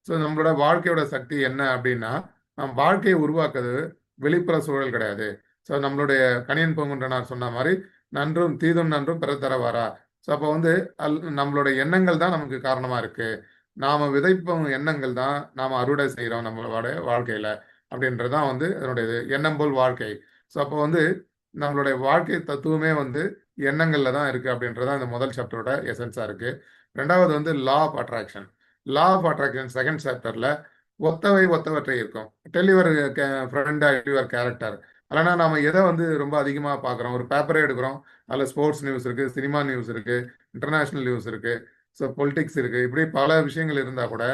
ஸோ நம்மளோட வாழ்க்கையோட சக்தி என்ன அப்படின்னா நம் வாழ்க்கையை உருவாக்குறது வெளிப்புற சூழல் கிடையாது. ஸோ நம்மளுடைய கணியன் பூங்குன்றனார் சொன்ன மாதிரி நன்றும் தீதும் நன்றும் பிற தரவாரா. ஸோ அப்போ வந்து நம்மளோட எண்ணங்கள் தான் நமக்கு காரணமாக இருக்கு. நாம் விதைப்போம் எண்ணங்கள் தான் நாம் அறுவடை செய்கிறோம் நம்மளோட வாழ்க்கையில் அப்படின்றதான் வந்து அதனுடைய எண்ணம் போல் வாழ்க்கை. ஸோ அப்போ வந்து நம்மளுடைய வாழ்க்கை தத்துவமே வந்து எண்ணங்களில் தான் இருக்குது அப்படின்றதான் இந்த முதல் சாப்டரோட எசன்ஸாக இருக்குது. ரெண்டாவது வந்து law of attraction. Law of attraction second சாப்டரில் ஒத்தவை ஒத்தவற்றை இருக்கும். Tell your friend your character. இல்லைனா நம்ம எதை வந்து ரொம்ப அதிகமாக பார்க்குறோம், ஒரு பேப்பரே எடுக்கிறோம், அதில் ஸ்போர்ட்ஸ் நியூஸ் இருக்குது, சினிமா நியூஸ் இருக்குது, இன்டர்நேஷ்னல் நியூஸ் இருக்குது, ஸோ பொலிட்டிக்ஸ் இருக்குது, இப்படி பல விஷயங்கள் இருந்தால் கூட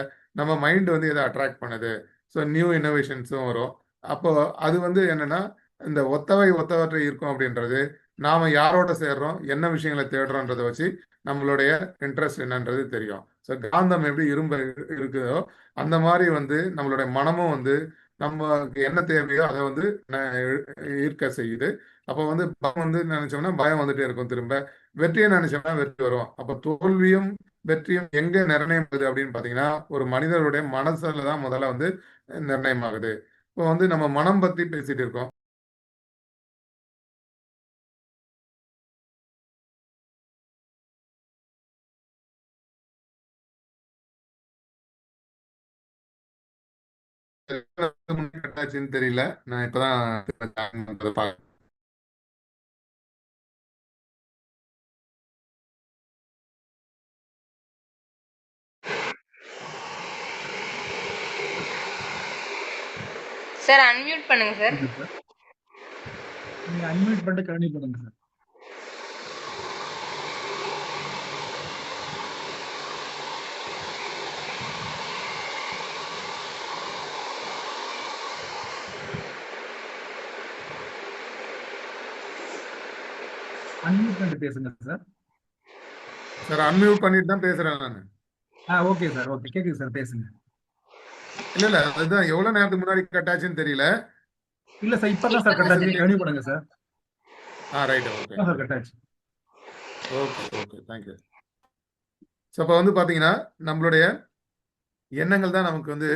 நம்ம மைண்ட் வந்து எதை அட்ராக்ட் பண்ணுது. ஸோ நியூ இன்னோவேஷன்ஸும் வரும். அப்போது அது வந்து என்னென்னா இந்த ஒத்தவை ஒத்தவற்றை இருக்கும் அப்படின்றது நாம் யாரோட சேர்றோம், என்ன விஷயங்களை தேடுறோன்றதை வச்சு நம்மளுடைய இன்ட்ரெஸ்ட் என்னன்றது தெரியும். ஸோ காந்தம் எப்படி இரும்பு இருக்குதோ அந்த மாதிரி வந்து நம்மளுடைய மனமும் வந்து நமக்கு என்ன தேவையோ அதை வந்து ஈர்க்க செய்யுது. அப்போ வந்து பயம் வந்து நினைச்சோம்னா பயம் வந்துட்டே இருக்கும், திரும்ப வெற்றியை நினைச்சோம்னா வெற்றி வரும். அப்போ தோல்வியும் வெற்றியும் எங்க நிர்ணயம் ஆகுது அப்படின்னு பாத்தீங்கன்னா ஒரு மனிதருடைய மனசுல தான் முதல்ல வந்து நிர்ணயம் ஆகுது. இப்போ வந்து நம்ம மனம் பத்தி பேசிட்டு இருக்கோம். ஆச்சுன்னு தெரியல. நான் இப்பதான் join பண்றதை பார்க்கிறேன். சார் அன்மியூட் பண்ணுங்க சார். Okay sir. நீங்க அன்மியூட் பண்ணிட்டு கண்டினியூ பண்ணுங்க சார். அன்மியூட் பண்ணிட்டு பேசுங்க சார். சார் அன்மியூட் பண்ணிட்டு தான் பேசுறேன் நான். Okay sir. ஓகே, கேக்குது சார், பேசுங்க. இல்ல அதுதான் எவ்வளவு நேரத்துக்கு முன்னாடி கட் ஆச்சுன்னு தெரியல. இல்ல சார், இப்பதான் சார் கட் ஆச்சு. நீங்க கண்டினியூ பண்ணுங்க சார். ரைட், ஓகே இப்பதான் சார் கட் ஆச்சு. Okay thank you. ஸோ அப்போ வந்து பாத்தீங்கன்னா நம்மளுடைய எண்ணங்கள் தான் நமக்கு வந்து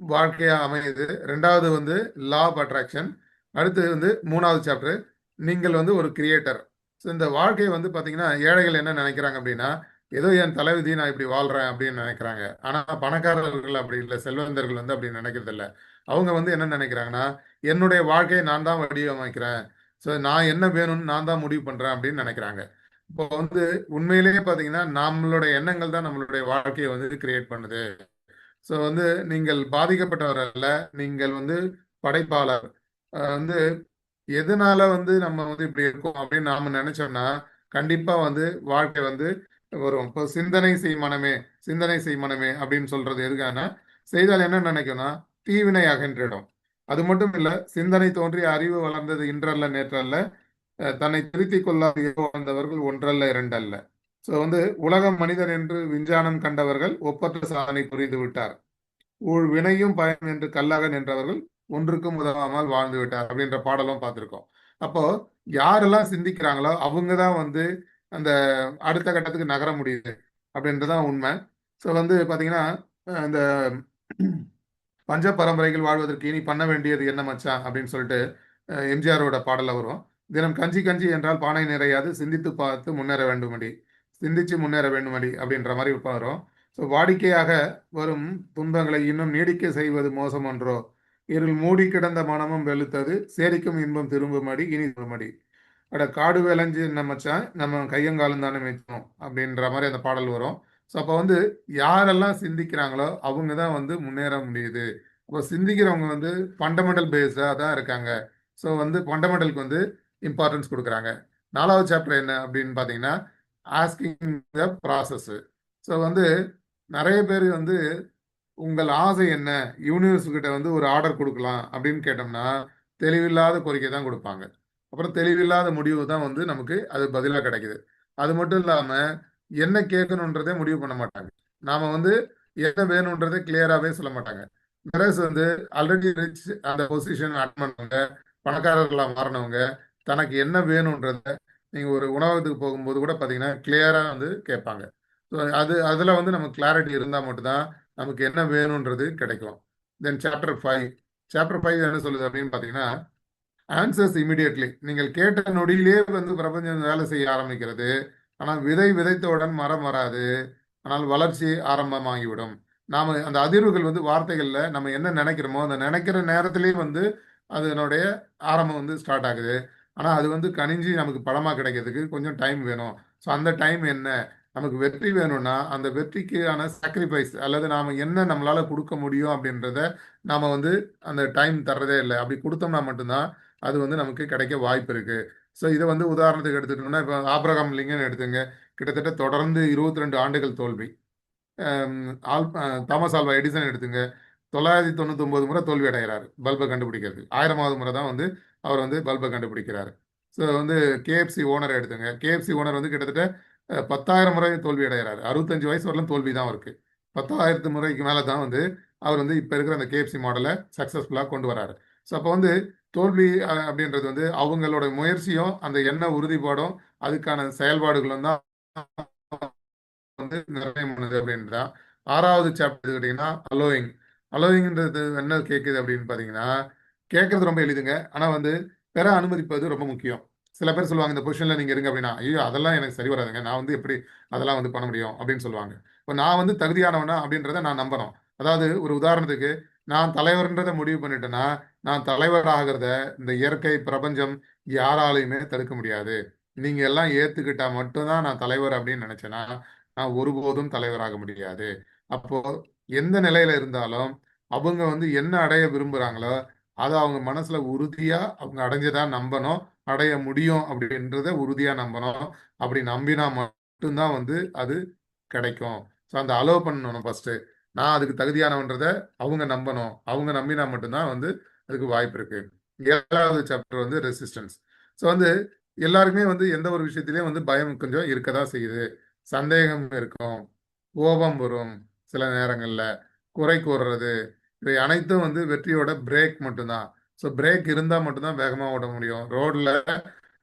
வாழ்க்கையா அமையுது. ரெண்டாவது வந்து லா ஆஃப் அட்ராக்ஷன். அடுத்து வந்து மூணாவது சாப்டர் நீங்கள் வந்து ஒரு கிரியேட்டர். ஸோ இந்த வாழ்க்கை வந்து பாத்தீங்கன்னா ஏழைகள் என்ன நினைக்கிறாங்க அப்படின்னா ஏதோ என் தலைவிதி நான் இப்படி வாழ்றேன் அப்படின்னு நினைக்கிறாங்க. ஆனா பணக்காரர்கள் அப்படி இல்லை, செல்வந்தர்கள் வந்து அப்படி நினைக்கிறது இல்லை. அவங்க வந்து என்ன நினைக்கிறாங்கன்னா என்னுடைய வாழ்க்கையை நான் தான் வடிவமைக்கிறேன், ஸோ நான் என்ன வேணும்னு நான் தான் முடிவு பண்றேன் அப்படின்னு நினைக்கிறாங்க. இப்போ வந்து உண்மையிலேயே பாத்தீங்கன்னா நம்மளுடைய எண்ணங்கள் தான் நம்மளுடைய வாழ்க்கையை வந்து கிரியேட் பண்ணுது. ஸோ வந்து நீங்கள் பாதிக்கப்பட்டவர் அல்ல, நீங்கள் வந்து படைப்பாளர். வந்து எதனால வந்து நம்ம வந்து இப்படி இருக்கோம் அப்படின்னு நாம நினைச்சோம்னா கண்டிப்பா வந்து வாழ்க்கை வந்து வரும். இப்போ சிந்தனை செய் மனமே அப்படின்னு சொல்றது எதுக்கான செய்தால் என்ன நினைக்கும்னா தீவினை அகன்றிடும். அது மட்டும் இல்ல, சிந்தனை தோன்றி அறிவு வளர்ந்தது இன்றல்ல நேற்றல்ல, தன்னை திருத்திக் கொள்ளாது வாழ்ந்தவர்கள் ஒன்றல்ல இரண்டல்ல. ஸோ வந்து உலக மனிதர் என்று விஞ்ஞானம் கண்டவர்கள் ஒப்பற்ற சாதனை புரிந்து விட்டார். ஊழ் வினையும் பயன் என்று கல்லாக நின்றவர்கள் ஒன்றுக்கும் உதவாமல் வாழ்ந்து விட்டார் அப்படின்ற பாடலும் பார்த்திருக்கோம். அப்போ யாரெல்லாம் சிந்திக்கிறாங்களோ அவங்க தான் வந்து அந்த அடுத்த கட்டத்துக்கு நகர முடியுது அப்படின்றதான் உண்மை. ஸோ வந்து பாத்தீங்கன்னா இந்த பஞ்ச பரம்பரைகள் வாழ்வதற்கு இனி பண்ண வேண்டியது என்ன மச்சான் அப்படின்னு சொல்லிட்டு எம்ஜிஆரோட பாடல வரும். தினம் கஞ்சி கஞ்சி என்றால் பானை நிறையாது, சிந்தித்து பார்த்து முன்னேற வேண்டுமடி, சிந்திச்சு முன்னேற வேண்டுமடி அப்படின்ற மாதிரி வரும். ஸோ வாடிக்கையாக வரும் துன்பங்களை இன்னும் நீடிக்க செய்வது மோசம் ஒன்றோ, இருள் மூடி கிடந்த மனமும் வெளுத்தது, சேரிக்கும் இன்பம் திரும்புமடி இனி திரும்படி, அட காடு விளைஞ்சு என்ன மச்சான் நம்ம கையங்காலம் தானே மிச்சம் அப்படின்ற மாதிரி அந்த பாடல் வரும். ஸோ அப்போ வந்து யாரெல்லாம் சிந்திக்கிறாங்களோ அவங்க தான் வந்து முன்னேற முடியுது. அப்போ சிந்திக்கிறவங்க வந்து ஃபண்டமெண்டல் பேஸ்டாக தான் இருக்காங்க. ஸோ வந்து ஃபண்டமெண்டலுக்கு வந்து இம்பார்ட்டன்ஸ் கொடுக்குறாங்க. நாலாவது சாப்டர் என்ன அப்படின்னு பார்த்தீங்கன்னா ஆஸ்கிங் த ப்ராசஸ். ஸோ வந்து நிறைய பேர் வந்து உங்கள் ஆசை என்ன, யூனிவர்ஸ் கிட்ட வந்து ஒரு ஆர்டர் கொடுக்கலாம் அப்படின்னு கேட்டோம்னா தெளிவில்லாத கோரிக்கை தான் கொடுப்பாங்க. அப்புறம் தெளிவில்லாத முடிவு தான் வந்து நமக்கு அது பதிலாக கிடைக்குது. அது மட்டும் இல்லாம என்ன கேட்கணுன்றதே முடிவு பண்ண மாட்டாங்க. நாம வந்து என்ன வேணும்ன்றதே கிளியராகவே சொல்ல மாட்டாங்க. பிறகு வந்து ஆல்ரெடி ரிச் அந்த பொசிஷன் அட் பண்ணவங்க, பணக்காரர்களாக மாறினவங்க தனக்கு என்ன வேணும்ன்றத நீங்க ஒரு உணவகத்துக்கு போகும்போது கூட பாத்தீங்கன்னா கிளியரா வந்து கேட்பாங்க. ஸோ அதுல வந்து நமக்கு கிளாரிட்டி இருந்தால் மட்டும்தான் நமக்கு என்ன வேணும்ன்றது கிடைக்கும். தென் சாப்டர் 5 என்ன சொல்லுது அப்படின்னு பார்த்தீங்கன்னா ஆன்சர்ஸ் இமிடியட்லி. நீங்கள் கேட்ட நொடியிலே வந்து பிரபஞ்சம் வேலை செய்ய ஆரம்பிக்கிறது. ஆனால் விதை விதைத்தவுடன் மரம் வராது, ஆனால் வளர்ச்சி ஆரம்பமாகிவிடும். நாம அந்த அதிர்வுகள் வந்து வார்த்தைகள்ல நம்ம என்ன நினைக்கிறோமோ அந்த நினைக்கிற நேரத்திலேயே வந்து அதனுடைய ஆரம்பம் வந்து ஸ்டார்ட் ஆகுது. ஆனா அது வந்து கனிஞ்சி நமக்கு பழமா கிடைக்கிறதுக்கு கொஞ்சம் டைம் வேணும். ஸோ அந்த டைம் என்ன, நமக்கு வெற்றி வேணும்னா அந்த வெற்றிக்கான சாக்ரிஃபைஸ் அல்லது நாம என்ன நம்மளால கொடுக்க முடியும் அப்படின்றத நாம வந்து அந்த டைம் தர்றதே இல்லை. அப்படி கொடுத்தோம்னா மட்டும்தான் அது வந்து நமக்கு கிடைக்க வாய்ப்பு இருக்கு. ஸோ இதை வந்து உதாரணத்துக்கு எடுத்துட்டோம்னா இப்போ ஆப்ரகாம் லிங்கன் எடுத்துங்க. கிட்டத்தட்ட தொடர்ந்து 22 ஆண்டுகள் தோல்வி. தாமஸ் ஆல்வா எடிசன் எடுத்துங்க, 999 முறை தோல்வி அடைகிறாரு பல்பை கண்டுபிடிக்கிறது. 1000வது முறை தான் வந்து அவர் வந்து பல்பை கண்டுபிடிக்கிறாரு. ஸோ வந்து கேஎஃப்சி ஓனர் எடுத்துங்க. கேஎஃப்சி ஓனர் வந்து கிட்டத்தட்ட 10,000 முறை தோல்வி அடைகிறாரு. 65 வயசு வரலாம் தோல்வி தான் இருக்கு. 10,000 முறைக்கு மேலே தான் வந்து அவர் வந்து இப்போ இருக்கிற அந்த கேஎஃப்சி மாடலை சக்ஸஸ்ஃபுல்லாக கொண்டு வராரு. ஸோ அப்போ வந்து தோல்வி அப்படின்றது வந்து அவங்களோட முயற்சியும் அந்த எண்ண உறுதிப்பாடும் அதுக்கான செயல்பாடுகளும் தான் வந்து நிர்ணயமானது அப்படின்றதான். 6வது சாப்டர் கேட்டீங்கன்னா அலோயிங். அலோயிங்ன்றது என்ன கேட்குது அப்படின்னு பார்த்தீங்கன்னா, கேட்கறது ரொம்ப எளிதுங்க. ஆனா வந்து பெற அனுமதிப்பது ரொம்ப முக்கியம். சில பேர் சொல்லுவாங்க இந்த பொசிஷன்ல நீங்க இருங்க அப்படின்னா, ஐயோ அதெல்லாம் எனக்கு சரி வராதுங்க, நான் வந்து எப்படி அதெல்லாம் வந்து பண்ண முடியும் அப்படின்னு சொல்லுவாங்க. இப்போ நான் வந்து தகுதியானவனா அப்படின்றத நான் நம்பணும். அதாவது ஒரு உதாரணத்துக்கு நான் தலைவர்ன்றதை முடிவு பண்ணிட்டேன்னா, நான் தலைவர் ஆகிறத இந்த இயற்கை பிரபஞ்சம் யாராலையுமே தடுக்க முடியாது. நீங்க எல்லாம் ஏத்துக்கிட்டா மட்டும்தான் நான் தலைவர் அப்படின்னு நினைச்சேன்னா, நான் ஒருபோதும் தலைவராக முடியாது. அப்போ எந்த நிலையில இருந்தாலும் அவங்க வந்து என்ன அடைய விரும்புறாங்களோ அதை அவங்க மனசுல உறுதியா அவங்க அடைஞ்சதா நம்பணும். அடைய முடியும் அப்படின்றத உறுதியா நம்பணும். அப்படி நம்பினா மட்டும்தான் வந்து அது கிடைக்கும். ஸோ அந்த அலோவ் பண்ணணும் ஃபர்ஸ்ட். நான் அதுக்கு தகுதியானவன்றதை அவங்க நம்பணும். அவங்க நம்பினா மட்டும்தான் வந்து அதுக்கு வாய்ப்பு இருக்கு. 7வது சாப்டர் வந்து ரெசிஸ்டன்ஸ். ஸோ வந்து எல்லாருக்குமே வந்து எந்த ஒரு விஷயத்திலயும் வந்து பயம் கொஞ்சம் இருக்கதான் செய்யுது. சந்தேகம் இருக்கும், கோபம் வரும் சில நேரங்கள்ல, குறை கூறுறது, இவை அனைத்தும் வந்து வெற்றியோட பிரேக் மட்டும்தான். ஸோ பிரேக் இருந்தா மட்டும்தான் வேகமா ஓட முடியும் ரோட்ல.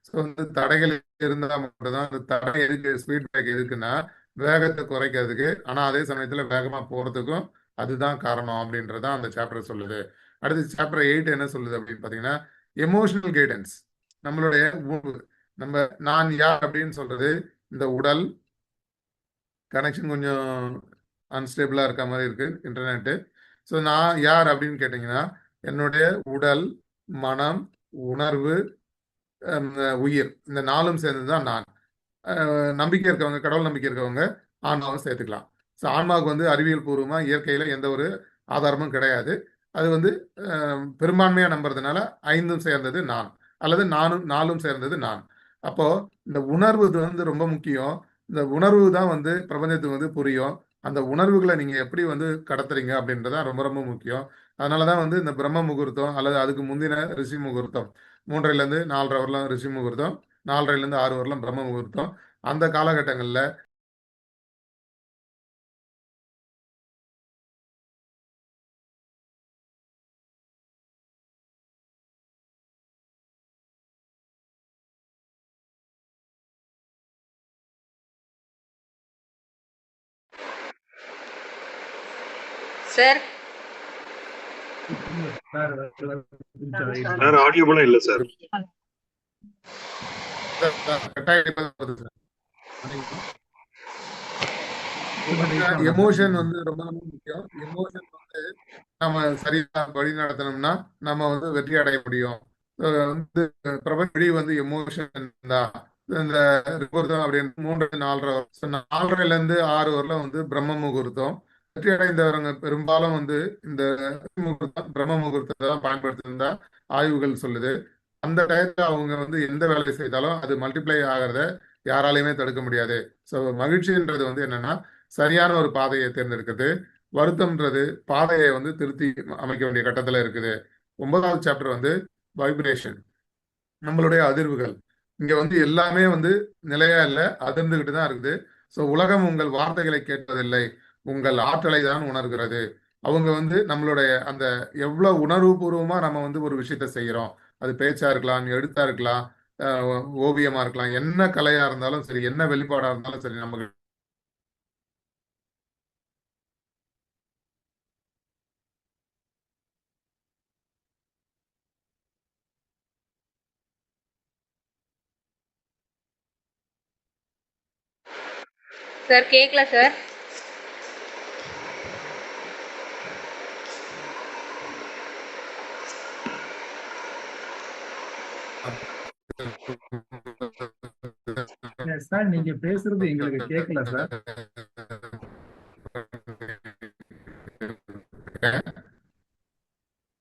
ஸோ வந்து தடைகள் இருந்தா மட்டும்தான். அந்த தடை எதுக்கு, ஸ்பீட் பிரேக் எதுக்குன்னா வேகத்தை குறைக்கிறதுக்கு. ஆனா அதே சமயத்துல வேகமா போறதுக்கும் அதுதான் காரணம் அப்படின்றதான் அந்த சாப்டர் சொல்லுது. அடுத்து சாப்டர் 8 என்ன சொல்லுது அப்படின்னு பாத்தீங்கன்னா, எமோஷனல் கைடன்ஸ். நம்மளுடைய நம்ம நான் யார் அப்படின்னு சொல்றது, இந்த உடல் கனெக்ஷன் கொஞ்சம் அன்ஸ்டேபிளா இருக்க மாதிரி இருக்கு இன்டர்நெட்டு. ஸோ நான் யார் அப்படின்னு கேட்டிங்கன்னா, என்னுடைய உடல், மனம், உணர்வு, உயிர், இந்த 4ம் சேர்ந்தது தான் நான். நம்பிக்கை இருக்கவங்க, கடவுள் நம்பிக்கை இருக்கவங்க ஆன்மாவும் சேர்த்துக்கலாம். ஸோ ஆன்மாவுக்கு வந்து அறிவியல் பூர்வமா இயற்கையில எந்த ஒரு ஆதாரமும் கிடையாது. அது வந்து பெரும்பான்மையா நம்புறதுனால 5ம் சேர்ந்தது நான், அல்லது நானும் 4ம் சேர்ந்தது நான். அப்போ இந்த உணர்வு இது வந்து ரொம்ப முக்கியம். இந்த உணர்வு தான் வந்து பிரபஞ்சத்துக்கு வந்து புரியும். அந்த உணர்வுகளை நீங்க எப்படி வந்து கடத்துறீங்க அப்படின்றதான் ரொம்ப ரொம்ப முக்கியம். அதனாலதான் வந்து இந்த பிரம்ம முகூர்த்தம் அல்லது அதுக்கு முந்தின ரிஷி முகூர்த்தம், 3:30 to 4:30 வரலாம் ரிஷி முகூர்த்தம், 4:30 to 6 வரலாம் பிரம்ம முகூர்த்தம். அந்த காலகட்டங்கள்ல சார் சார் சார் ஆடியோபிளா இல்ல சார். எமோஷன் வந்து ரொம்ப ரொம்ப முக்கியம். எமோஷன் வந்து நம்ம சரியா வழி நடத்தணும்னா நம்ம வந்து வெற்றி அடைய முடியும். வந்து பிரபஞ்ச வழி வந்து எமோஷன் தான். இந்த முகூர்த்தம் அப்படின்னு 3 to 4:30 4:30 to 6 வரலாம் வந்து பிரம்ம முகூர்த்தம். வெற்றி அடைந்தவங்க பெரும்பாலும் வந்து இந்த முகூர்த்தம் பிரம்ம முகூர்த்தத்தை தான் பயன்படுத்திருந்தா ஆய்வுகள் சொல்லுது. அந்த டயத்துல அவங்க வந்து எந்த வேலை செய்தாலும் அது மல்டிப்ளை ஆகிறத யாராலையுமே தடுக்க முடியாது. ஸோ மகிழ்ச்சின்றது வந்து என்னன்னா சரியான ஒரு பாதையை தேர்ந்தெடுக்கிறது. வருத்தம்ன்றது பாதையை வந்து திருத்தி அமைக்க வேண்டிய கட்டத்துல இருக்குது. 9வது சாப்டர் வந்து வைப்ரேஷன், நம்மளுடைய அதிர்வுகள். இங்க வந்து எல்லாமே வந்து நிலையா இல்லை, அதிர்ந்துகிட்டு தான் இருக்குது. ஸோ உலகம் உங்கள் வார்த்தைகளை கேட்பதில்லை, உங்கள் ஆற்றலை தான் உணர்கிறது. அவங்க வந்து நம்மளுடைய அந்த எவ்வளவு உணர்வுபூர்வமா நம்ம வந்து ஒரு விஷயத்த செய்யறோம். அது பேச்சா இருக்கலாம், எழுத்தா இருக்கலாம், ஓவியமா இருக்கலாம், என்ன கலையா இருந்தாலும் சரி, என்ன வெளிப்பாடா இருந்தாலும் சரி, நமக்கு சார் கேட்கல சார். சார் நீங்க பேசுறது எங்களுக்கு கேட்கல சார்.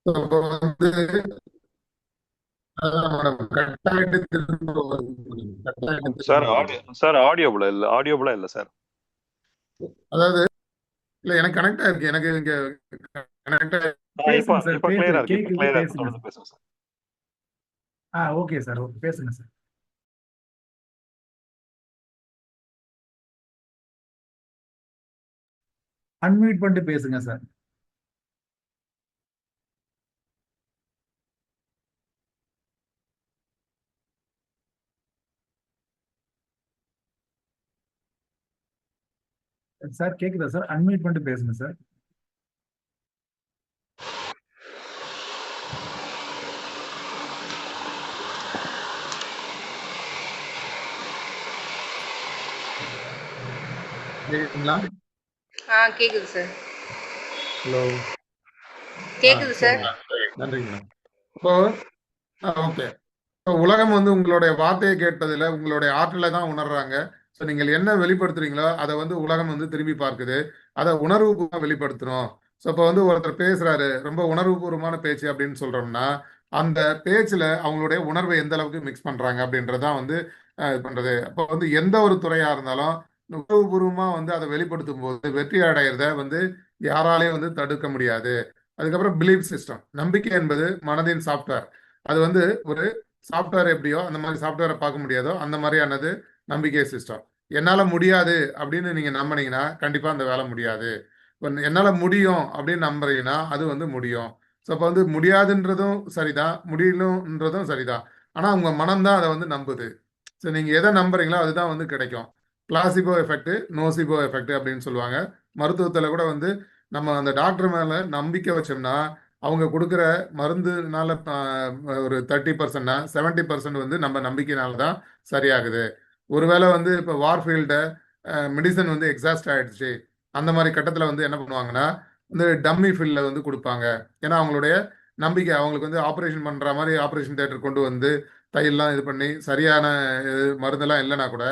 அப்போ வந்து அதான் மேடம் கட்டாயிட்டு திரும்ப கட்டாயிட்டு சார் திரும்ப ஆடியோ சார் ஆடியோபிளா இல்ல சார். அதாவது இல்ல எனக்கு கனெக்ட் ஆயிருக்கு. எனக்கு இங்க கனெக்ட் இப்ப பேசுங்க சார், இப்ப கிளியரா இருக்கு. இப்ப கேக்குது, கிளியரா இருக்கு. பேசுங்க. தொடர்ந்து பேசுங்க சார். ஓகே சார், ஓகே பேசுங்க சார். அன்மியூட் பண்ணிட்டு பேசுங்க சார். சார் கேக்குதா சார்? அன்மியூட் பண்ணிட்டு பேசுங்க சார். கேக்குதுங்களா? கேக்குது சார். ஹலோ. கேக்குது சார். சரிங்க. நன்றிங்க மேடம். இப்போ ஓகே. உலகம் வந்து உங்களுடைய வார்த்தையை கேட்பதில் உங்களுடைய ஆற்றலை தான் உணர்றாங்க. ஸோ நீங்கள் என்ன வெளிப்படுத்துறீங்களோ அதை வந்து உலகம் வந்து திரும்பி பார்க்குது. அதை உணர்வுபூர்வமாக வெளிப்படுத்தணும். ஸோ இப்போ வந்து ஒருத்தர் பேசுறாரு, ரொம்ப உணர்வுபூர்வமான பேச்சு அப்படின்னு சொல்றோம்னா அந்த பேச்சுல அவங்களுடைய உணர்வை எந்த அளவுக்கு மிக்ஸ் பண்றாங்க அப்படின்றதான் வந்து இது பண்றது. அப்போ வந்து எந்த ஒரு துறையா இருந்தாலும் உணர்வுபூர்வமா வந்து அதை வெளிப்படுத்தும் போது வெற்றி அடைகிறத வந்து யாராலையும் வந்து தடுக்க முடியாது. அதுக்கப்புறம் பிலீஃப் சிஸ்டம், நம்பிக்கை என்பது மனதின் சாஃப்ட்வேர். அது வந்து ஒரு சாஃப்ட்வேர் எப்படியோ அந்த மாதிரி சாஃப்ட்வேரை பார்க்க முடியாதோ அந்த மாதிரியானது நம்பிக்கை சிஸ்டம். என்னால முடியாது அப்படின்னு நீங்க நம்பினீங்கன்னா கண்டிப்பா அந்த வேலை முடியாது. இப்போ என்னால முடியும் அப்படின்னு நம்புறீங்கன்னா அது வந்து முடியும். ஸோ அப்போ வந்து முடியாதுன்றதும் சரிதான், முடியணுன்றதும் சரிதான். ஆனா உங்க மனம்தான் அதை வந்து நம்புது. ஸோ நீங்க எதை நம்புறீங்களோ அதுதான் வந்து கிடைக்கும். பிளாசிபோ எஃபெக்ட், நோசிபோ எஃபெக்ட் அப்படின்னு சொல்லுவாங்க. மருத்துவத்துல கூட வந்து நம்ம அந்த டாக்டர் மேல நம்பிக்கை வச்சோம்னா அவங்க கொடுக்குற மருந்துனால ஒரு 30%, 70% வந்து நம்ம நம்பிக்கையினால தான் சரியாகுது. ஒருவேளை வந்து இப்போ வார்ஃபீல்ட மெடிசன் வந்து எக்ஸாஸ்ட் ஆயிடுச்சு, அந்த மாதிரி கட்டத்தில் வந்து என்ன பண்ணுவாங்கன்னா இந்த டம்மி ஃபீல்டில் வந்து கொடுப்பாங்க. ஏன்னா அவங்களுடைய நம்பிக்கை, அவங்களுக்கு வந்து ஆப்ரேஷன் பண்ணுற மாதிரி ஆப்ரேஷன் தியேட்டர் கொண்டு வந்து தையெல்லாம் இது பண்ணி சரியான மருந்தெல்லாம் இல்லைன்னா கூட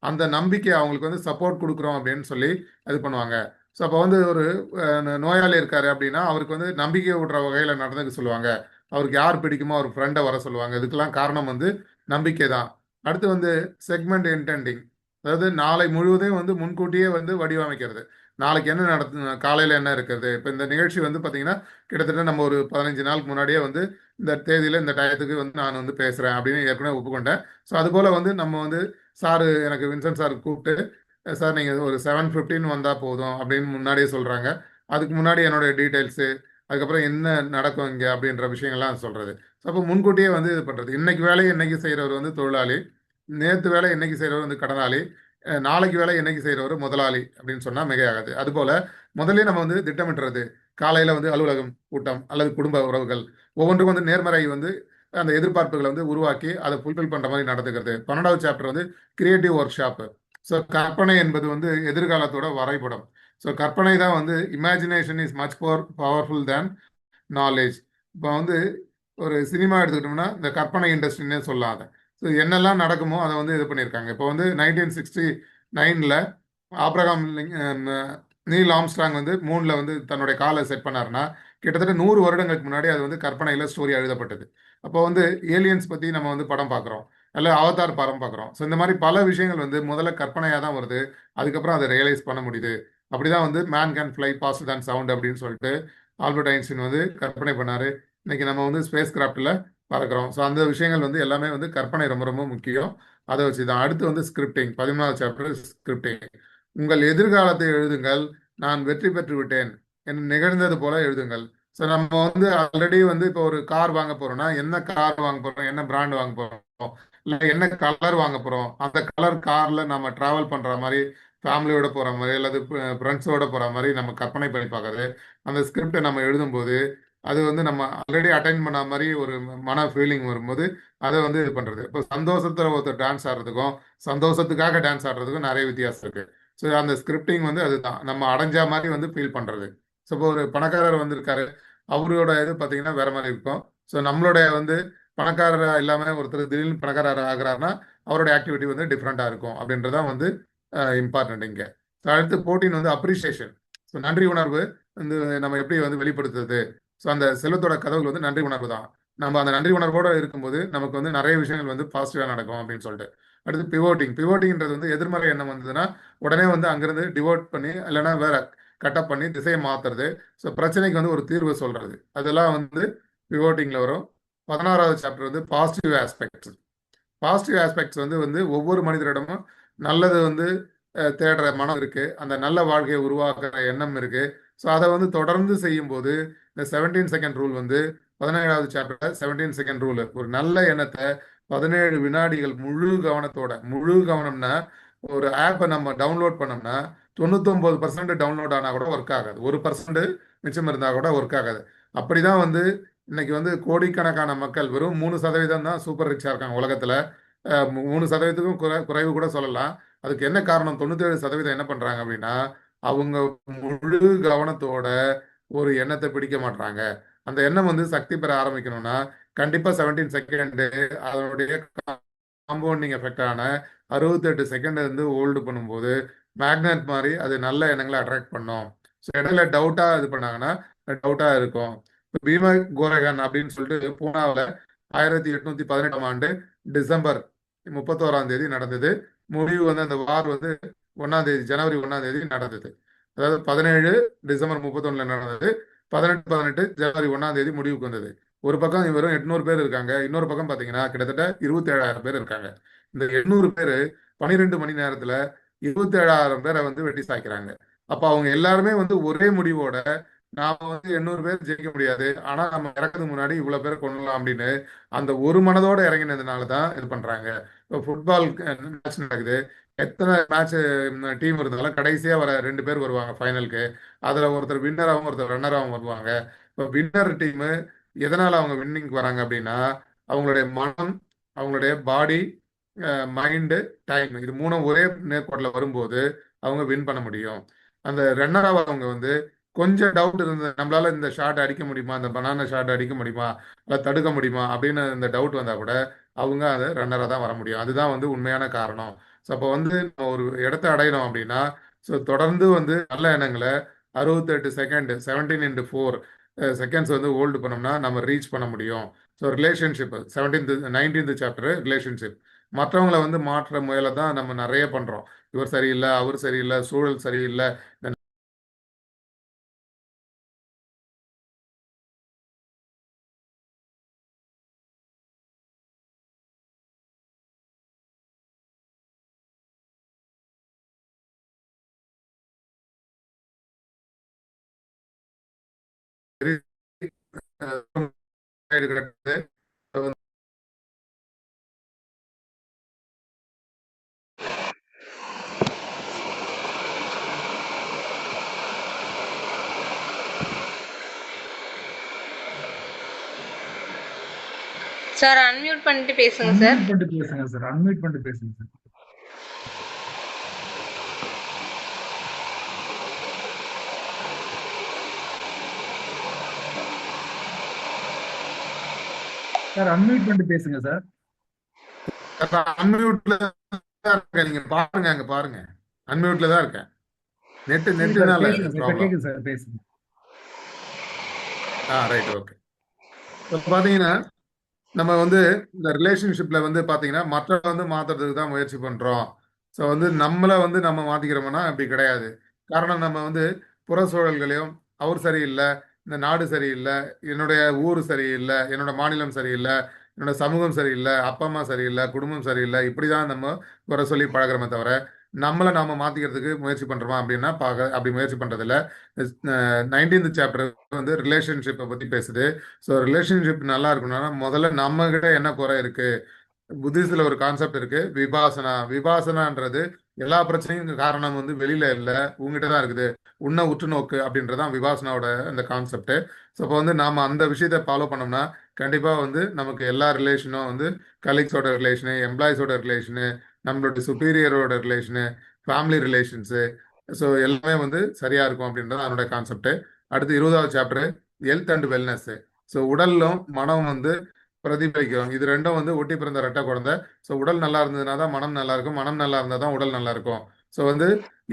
அந்த நம்பிக்கை அவங்களுக்கு வந்து சப்போர்ட் கொடுக்குறோம் அப்படின்னு சொல்லி இது பண்ணுவாங்க. ஸோ அப்போ வந்து ஒரு நோயாளி இருக்காரு அப்படின்னா அவருக்கு வந்து நம்பிக்கை விடுற வகையில் நடந்துக்க சொல்லுவாங்க. அவருக்கு யார் பிடிக்குமோ அவர் ஃப்ரெண்டை வர சொல்லுவாங்க. இதுக்கெல்லாம் காரணம் வந்து நம்பிக்கை தான். அடுத்து வந்து செக்மெண்ட் இன்டெண்டிங், அதாவது நாளை முழுவதையும் வந்து முன்கூட்டியே வந்து வடிவமைக்கிறது. நாளைக்கு என்ன நடத்து, காலையில் என்ன இருக்கிறது. இப்போ இந்த நிகழ்ச்சி வந்து பார்த்தீங்கன்னா கிட்டத்தட்ட நம்ம ஒரு 15 நாளுக்கு முன்னாடியே வந்து இந்த தேதியில் இந்த டயத்துக்கு வந்து நான் வந்து பேசுகிறேன் அப்படின்னு ஏற்கனவே ஒப்புக்கொண்டேன். ஸோ அதுபோல் வந்து நம்ம வந்து சாரு, எனக்கு வின்சென்ட் சார் கூப்பிட்டு சார் நீங்கள் ஒரு 7:15 வந்தால் போதும் அப்படின்னு முன்னாடியே சொல்கிறாங்க. அதுக்கு முன்னாடி என்னுடைய டீட்டெயில்ஸு, அதுக்கப்புறம் என்ன நடக்கும் இங்கே அப்படின்ற விஷயங்கள்லாம் சொல்கிறது. ஸோ அப்போ முன்கூட்டியே வந்து இது பண்ணுறது. இன்னைக்கு வேலையை இன்னைக்கு செய்கிறவர் வந்து தொழிலாளி, நேற்று வேலை இன்னைக்கு செய்கிறவர் வந்து கடனாளி, நாளைக்கு வேலை இன்னைக்கு செய்கிறவர் முதலாளி அப்படின்னு சொன்னால் மிகையாகாது. அதுபோல் முதல்ல நம்ம வந்து திட்டமிட்டுறது. காலையில் வந்து அலுவலகம், கூட்டம் அல்லது குடும்ப உறவுகள் ஒவ்வொன்றுக்கும் வந்து நேர்மறை வந்து அந்த எதிர்பார்ப்புகளை வந்து உருவாக்கி அதை ஃபுல்ஃபில் பண்ணுற மாதிரி நடந்துக்கிறது. 12வது சாப்டர் வந்து கிரியேட்டிவ் ஒர்க் ஷாப்பு. ஸோ கற்பனை என்பது வந்து எதிர்காலத்தோட வரைபடம். ஸோ கற்பனை தான் வந்து imagination is much powerful than knowledge. இப்போ வந்து ஒரு சினிமா எடுத்துக்கிட்டோம்னா இந்த கற்பனை இண்டஸ்ட்ரின்னே சொல்லலாம் அதை. ஸோ என்னெல்லாம் நடக்குமோ அதை வந்து இது பண்ணியிருக்காங்க. இப்போ வந்து 1969 ஆப்ரகாம் நீல் ஆம்ஸ்ட்ராங் வந்து மூணில் வந்து தன்னுடைய காலை செட் பண்ணாருன்னா கிட்டத்தட்ட 100 வருடங்களுக்கு முன்னாடி அது வந்து கற்பனையில் ஸ்டோரி எழுதப்பட்டது. அப்போ வந்து ஏலியன்ஸ் பற்றி நம்ம வந்து படம் பார்க்குறோம், அல்ல அவதார் படம் பார்க்குறோம். ஸோ இந்த மாதிரி பல விஷயங்கள் வந்து முதல்ல கற்பனையாக தான் வருது, அதுக்கப்புறம் அதை ரியலைஸ் பண்ண முடியுது. அப்படிதான் வந்து man can fly pastor than sound அப்படின்னு சொல்லிட்டு ஆல்பர்ட் ஐன்ஸ்டீன் வந்து கற்பனை பண்ணாரு. இன்னைக்கு நம்ம வந்து ஸ்பேஸ் கிராஃப்டில் பறக்கிறோம். ஸோ அந்த விஷயங்கள் வந்து எல்லாமே வந்து கற்பனை ரொம்ப ரொம்ப முக்கியம். அதை வச்சு தான் அடுத்து வந்து ஸ்கிரிப்டிங், 13வது சாப்டர் ஸ்கிரிப்டிங். உங்கள் எதிர்காலத்தை எழுதுங்கள், நான் வெற்றி பெற்று விட்டேன் என்ன நிகழ்ந்தது போல எழுதுங்கள். ஸோ நம்ம வந்து ஆல்ரெடி வந்து இப்போ ஒரு கார் வாங்க போறோம்னா என்ன கார் வாங்க போறோம், என்ன பிராண்ட் வாங்க போறோம், இல்லை என்ன கலர் வாங்க போறோம், அந்த கலர் கார்ல நம்ம டிராவல் பண்ற மாதிரி, ஃபேமிலியோட போற மாதிரி அல்லது ஃப்ரெண்ட்ஸோட போற மாதிரி நம்ம கற்பனை பண்ணி பார்க்கறது. அந்த ஸ்கிரிப்டை நம்ம எழுதும்போது அது வந்து நம்ம ஆல்ரெடி அட்டைன் பண்ண மாதிரி ஒரு மன ஃபீலிங் வரும்போது அதை வந்து இது பண்றது. இப்போ சந்தோஷத்துல ஒருத்தர் டான்ஸ் ஆடுறதுக்கும் சந்தோஷத்துக்காக டான்ஸ் ஆடுறதுக்கும் நிறைய வித்தியாசம் இருக்கு. ஸோ அந்த ஸ்கிரிப்டிங் வந்து அதுதான் நம்ம அடைஞ்ச மாதிரி வந்து ஃபீல் பண்றது. ஸோ இப்போ ஒரு பணக்காரர் வந்திருக்காரு, அவரோட இது பார்த்தீங்கன்னா வேற மாதிரி இருக்கும். ஸோ நம்மளுடைய வந்து பணக்காரர் இல்லாமல் ஒருத்தர் திடீர்னு பணக்காரர் ஆகிறாருன்னா அவருடைய ஆக்டிவிட்டி வந்து டிஃப்ரெண்ட்டாக இருக்கும் அப்படின்றதான் வந்து இம்பார்ட்டன்ட் இங்கே. ஸோ அடுத்து போட்டின் வந்து அப்ரிசியேஷன். ஸோ நன்றி உணர்வு வந்து நம்ம எப்படி வந்து வெளிப்படுத்துறது. ஸோ அந்த செல்வத்தோட கதவுகள் வந்து நன்றி உணர்வு தான். நம்ம அந்த நன்றி உணர்வோடு இருக்கும்போது நமக்கு வந்து நிறைய விஷயங்கள் வந்து பாசிட்டிவாக நடக்கும் அப்படின்னு சொல்லிட்டு. அடுத்து பிவோட்டிங்ன்றது வந்து எதிர்மறை எண்ணம் வந்ததுன்னா உடனே வந்து அங்கிருந்து டிவோட் பண்ணி இல்லைன்னா வேற கட்டப் பண்ணி திசையை மாத்துறது. ஸோ பிரச்சனைக்கு வந்து ஒரு தீர்வு சொல்றது, அதெல்லாம் வந்து பிவோட்டிங்ல வரும். 16வது சாப்டர் வந்து பாசிட்டிவ் ஆஸ்பெக்ட்ஸ். பாசிட்டிவ் ஆஸ்பெக்ட்ஸ் வந்து வந்து ஒவ்வொரு மனிதரிடமும் நல்லது வந்து தேடுற மனம் இருக்கு, அந்த நல்ல வாழ்க்கையை உருவாக்குற எண்ணம் இருக்கு. ஸோ அதை வந்து தொடர்ந்து செய்யும்போது இந்த 17 செகண்ட் ரூல் வந்து 17வது சாப்டர் 17 செகண்ட் ரூல், ஒரு நல்ல எண்ணத்தை 17 வினாடிகள் முழு கவனத்தோட, முழு கவனம்னா ஒரு ஆப்பை நம்ம டவுன்லோட் பண்ணோம்னா 99% டவுன்லோட் ஆனால் கூட ஒர்க் ஆகாது, 1% மிச்சம் இருந்தால் கூட ஒர்க் ஆகாது. அப்படிதான் வந்து இன்னைக்கு வந்து கோடிக்கணக்கான மக்கள் வெறும் 3% தான் சூப்பர் ரிச்சாக இருக்காங்க உலகத்தில். 3%க்கும் குறைவு கூட சொல்லலாம். அதுக்கு என்ன காரணம்? 97% என்ன பண்றாங்க அப்படின்னா, அவங்க முழு கவனத்தோட ஒரு எண்ணத்தை பிடிக்க மாட்டாங்க. அந்த எண்ணம் வந்து சக்தி பெற ஆரம்பிக்கணும்னா கண்டிப்பா 17 செகண்ட் அதனுடைய காம்பவுண்டிங் எஃபெக்டான 68 செகண்ட் வந்து ஹோல்டு பண்ணும்போது மேக்னெட் மாதிரி அது நல்ல எண்ணங்களை அட்ராக்ட் பண்ணும். ஸோ இடையில டவுட்டா இது பண்ணாங்கன்னா டவுட்டா இருக்கும். இப்போ பீமா கோரகன் அப்படின்னு சொல்லிட்டு பூனாவில் 1818ஆம் ஆண்டு டிசம்பர் 31ஆம் தேதி நடந்தது. முடிவு வந்து அந்த வார் வந்து 1ஆம் தேதி ஜனவரி 1ஆம் தேதி நடந்தது. அதாவது 17 டிசம்பர் 31 நடந்தது. 18 ஜனவரி 1ஆம் தேதி முடிவுக்கு வந்தது. ஒரு பக்கம் வெறும் 800 பேர் இருக்காங்க, இன்னொரு பக்கம் பாத்தீங்கன்னா கிட்டத்தட்ட 27,000 பேர் இருக்காங்க. இந்த 800 பேர் 12 மணி நேரத்துல 27,000 பேரை வந்து வெட்டி சாய்க்கிறாங்க. அப்ப அவங்க எல்லாருமே வந்து ஒரே முடிவோட நாம வந்து 800 பேர் ஜெயிக்க முடியாது, ஆனா நம்ம இறக்கிறதுக்கு முன்னாடி இவ்வளவு பேரை கொள்ளலாம் அப்படின்னு அந்த ஒரு மனதோட இறங்கினதுனாலதான் இது பண்றாங்க. இப்போ ஃபுட்பால் மேட்ச் நடக்குது, எத்தனை மேட்ச் டீம் இருந்தாலும் கடைசியா வர 2 பேர் வருவாங்க ஃபைனலுக்கு. அதுல ஒருத்தர் வின்னராகவும் ஒருத்தர் ரன்னராகவும் வருவாங்க. இப்போ வின்னர் டீம் எதனால அவங்க வின்னிங் வராங்க அப்படின்னா, அவங்களுடைய மனம், அவங்களுடைய பாடி, மைண்டு, டைம், இது மூணும் ஒரே நேர்கோட்டில் வரும்போது அவங்க வின் பண்ண முடியும். அந்த ரன்னராக அவங்க வந்து கொஞ்சம் டவுட் இருந்தது, நம்மளால இந்த ஷாட் அடிக்க முடியுமா, இந்த பனானா ஷாட் அடிக்க முடியுமா, அதை தடுக்க முடியுமா அப்படின்னு இந்த டவுட் வந்தா கூட அவங்க அதை ரன்னராக தான் வர முடியும். அதுதான் வந்து உண்மையான காரணம். ஸோ அப்போ வந்து நம்ம ஒரு இடத்த அடையணும் அப்படின்னா, ஸோ தொடர்ந்து வந்து நல்ல எண்ணங்களை 68 செகண்ட் 17x4 செகண்ட்ஸ் வந்து ஹோல்டு பண்ணோம்னா நம்ம ரீச் பண்ண முடியும். So relationship 19th chapter relationship. மற்றவங்களை வந்து மாற்ற முயலை தான் நம்ம நிறைய பண்றோம். இவர் சரியில்லை, அவர் சரியில்லை, சூழல் சரியில்லை. சார் அன்மியூட் பண்ணிட்டு பேசுங்க சார். அன்மியூட் பண்ணிட்டு பேசுங்க சார். அன்மியூட் பண்ணிட்டு பேசுங்க சார். சார் அன்மியூட் பண்ணிட்டு பேசுங்க சார். அன்மியூட்ல தான் இருக்கேன், நீங்க பாருங்க, அங்க பாருங்க, அன்மியூட்ல தான் இருக்கேன். நெட்டுனால பேசுங்க சார். இப்ப ப்ராப்ளம். கேக்குது சார், பேசுங்க. Right, okay. இப்போ பாத்தீங்கன்னா நம்ம வந்து இந்த ரிலேஷன்ஷிப்ல வந்து பாத்தீங்கன்னா மற்றவங்க வந்து மாத்துறதுக்கு தான் முயற்சி பண்றோம். ஸோ வந்து நம்மளை வந்து நம்ம மாத்திக்கிறோம்னா அப்படி கிடையாது. காரணம் நம்ம வந்து புற சூழல்களையும், அவர் சரியில்லை, இந்த நாடு சரியில்லை, என்னுடைய ஊர் சரியில்லை, என்னோட மாநிலம் சரியில்லை, என்னோட சமூகம் சரியில்லை, அப்பா அம்மா சரியில்லை, குடும்பம் சரியில்லை, இப்படிதான் நம்ம குறை சொல்லி பழகிறோமே தவிர நம்மளை நாம மாத்திக்கிறதுக்கு முயற்சி பண்றோமா அப்படின்னா அப்படி முயற்சி பண்றதில்ல. 19th சாப்டர் வந்து ரிலேஷன்ஷிப்பை பத்தி பேசுது. ஸோ ரிலேஷன்ஷிப் நல்லா இருக்கணும்னா முதல்ல நம்ம கிட்ட என்ன குறை இருக்கு. புத்திஸ்ட்ல ஒரு கான்செப்ட் இருக்கு, விபாசனா. விபாசனான்றது எல்லா பிரச்சனையும் காரணம் வந்து வெளியில இல்ல, உங்ககிட்ட தான் இருக்குது, உன்னை உற்று நோக்கு அப்படின்றதான் விபாசனாவோட அந்த கான்செப்ட். ஸோ அப்போ வந்து நாம அந்த விஷயத்தை ஃபாலோ பண்ணோம்னா கண்டிப்பா வந்து நமக்கு எல்லா ரிலேஷனும் வந்து கலீக்ஸோட ரிலேஷனு, எம்ப்ளாயிஸோட ரிலேஷனு, நம்மளோட சுப்பீரியரோட ரிலேஷனு, ஃபேமிலி ரிலேஷன்ஸு, ஸோ எல்லாமே வந்து சரியா இருக்கும் அப்படின்றது அதனோட கான்செப்ட். அடுத்து 20வது chapter health and wellness. So உடலும் மனம் வந்து பிரதிபலிக்கும். இது ரெண்டும் வந்து ஒட்டி பிறந்த ரெட்டை குழந்தை. ஸோ உடல் நல்லா இருந்ததுனா தான் மனம் நல்லா இருக்கும், மனம் நல்லா இருந்தால் தான் உடல் நல்லா இருக்கும். ஸோ வந்து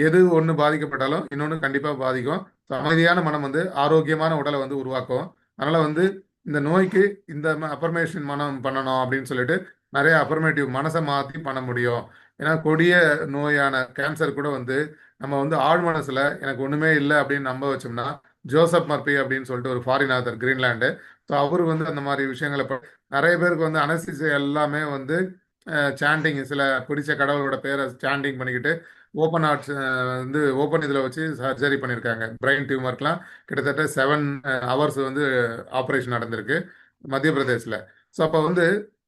எது ஒன்று பாதிக்கப்பட்டாலும் இன்னொன்று கண்டிப்பாக பாதிக்கும். ஸோ அமைதியான மனம் வந்து ஆரோக்கியமான உடலை வந்து உருவாக்கும். அதனால வந்து இந்த நோய்க்கு இந்த அஃபர்மேஷன் மனம் பண்ணணும் அப்படின்னு சொல்லிட்டு நிறைய அஃபர்மேட்டிவ் மனசை மாற்றி பண்ண முடியும். ஏன்னா கொடிய நோயான கேன்சர் கூட வந்து நம்ம வந்து ஆழ் மனசுல எனக்கு ஒண்ணுமே இல்லை அப்படின்னு நம்ப வச்சோம்னா, ஜோசப் மர்பி அப்படின்னு சொல்லிட்டு ஒரு ஃபாரின் ஆத்தர், கிரீன்லாண்டு. ஸோ அவர் வந்து அந்த மாதிரி விஷயங்களை நிறைய பேருக்கு வந்து அனஸ்தீசியா எல்லாமே வந்து சாண்டிங், சில பிடிச்ச கடவுளோட பேரை சாண்டிங் பண்ணிக்கிட்டு ஓப்பன் ஆர்ட்ஸ் வந்து ஓப்பன் இதில் வச்சு சர்ஜரி பண்ணியிருக்காங்க. பிரெயின் டியூமர்க்கெலாம் கிட்டத்தட்ட 7 ஹவர்ஸ் வந்து ஆப்ரேஷன் நடந்திருக்கு மத்திய பிரதேசில். ஸோ அப்போ வந்து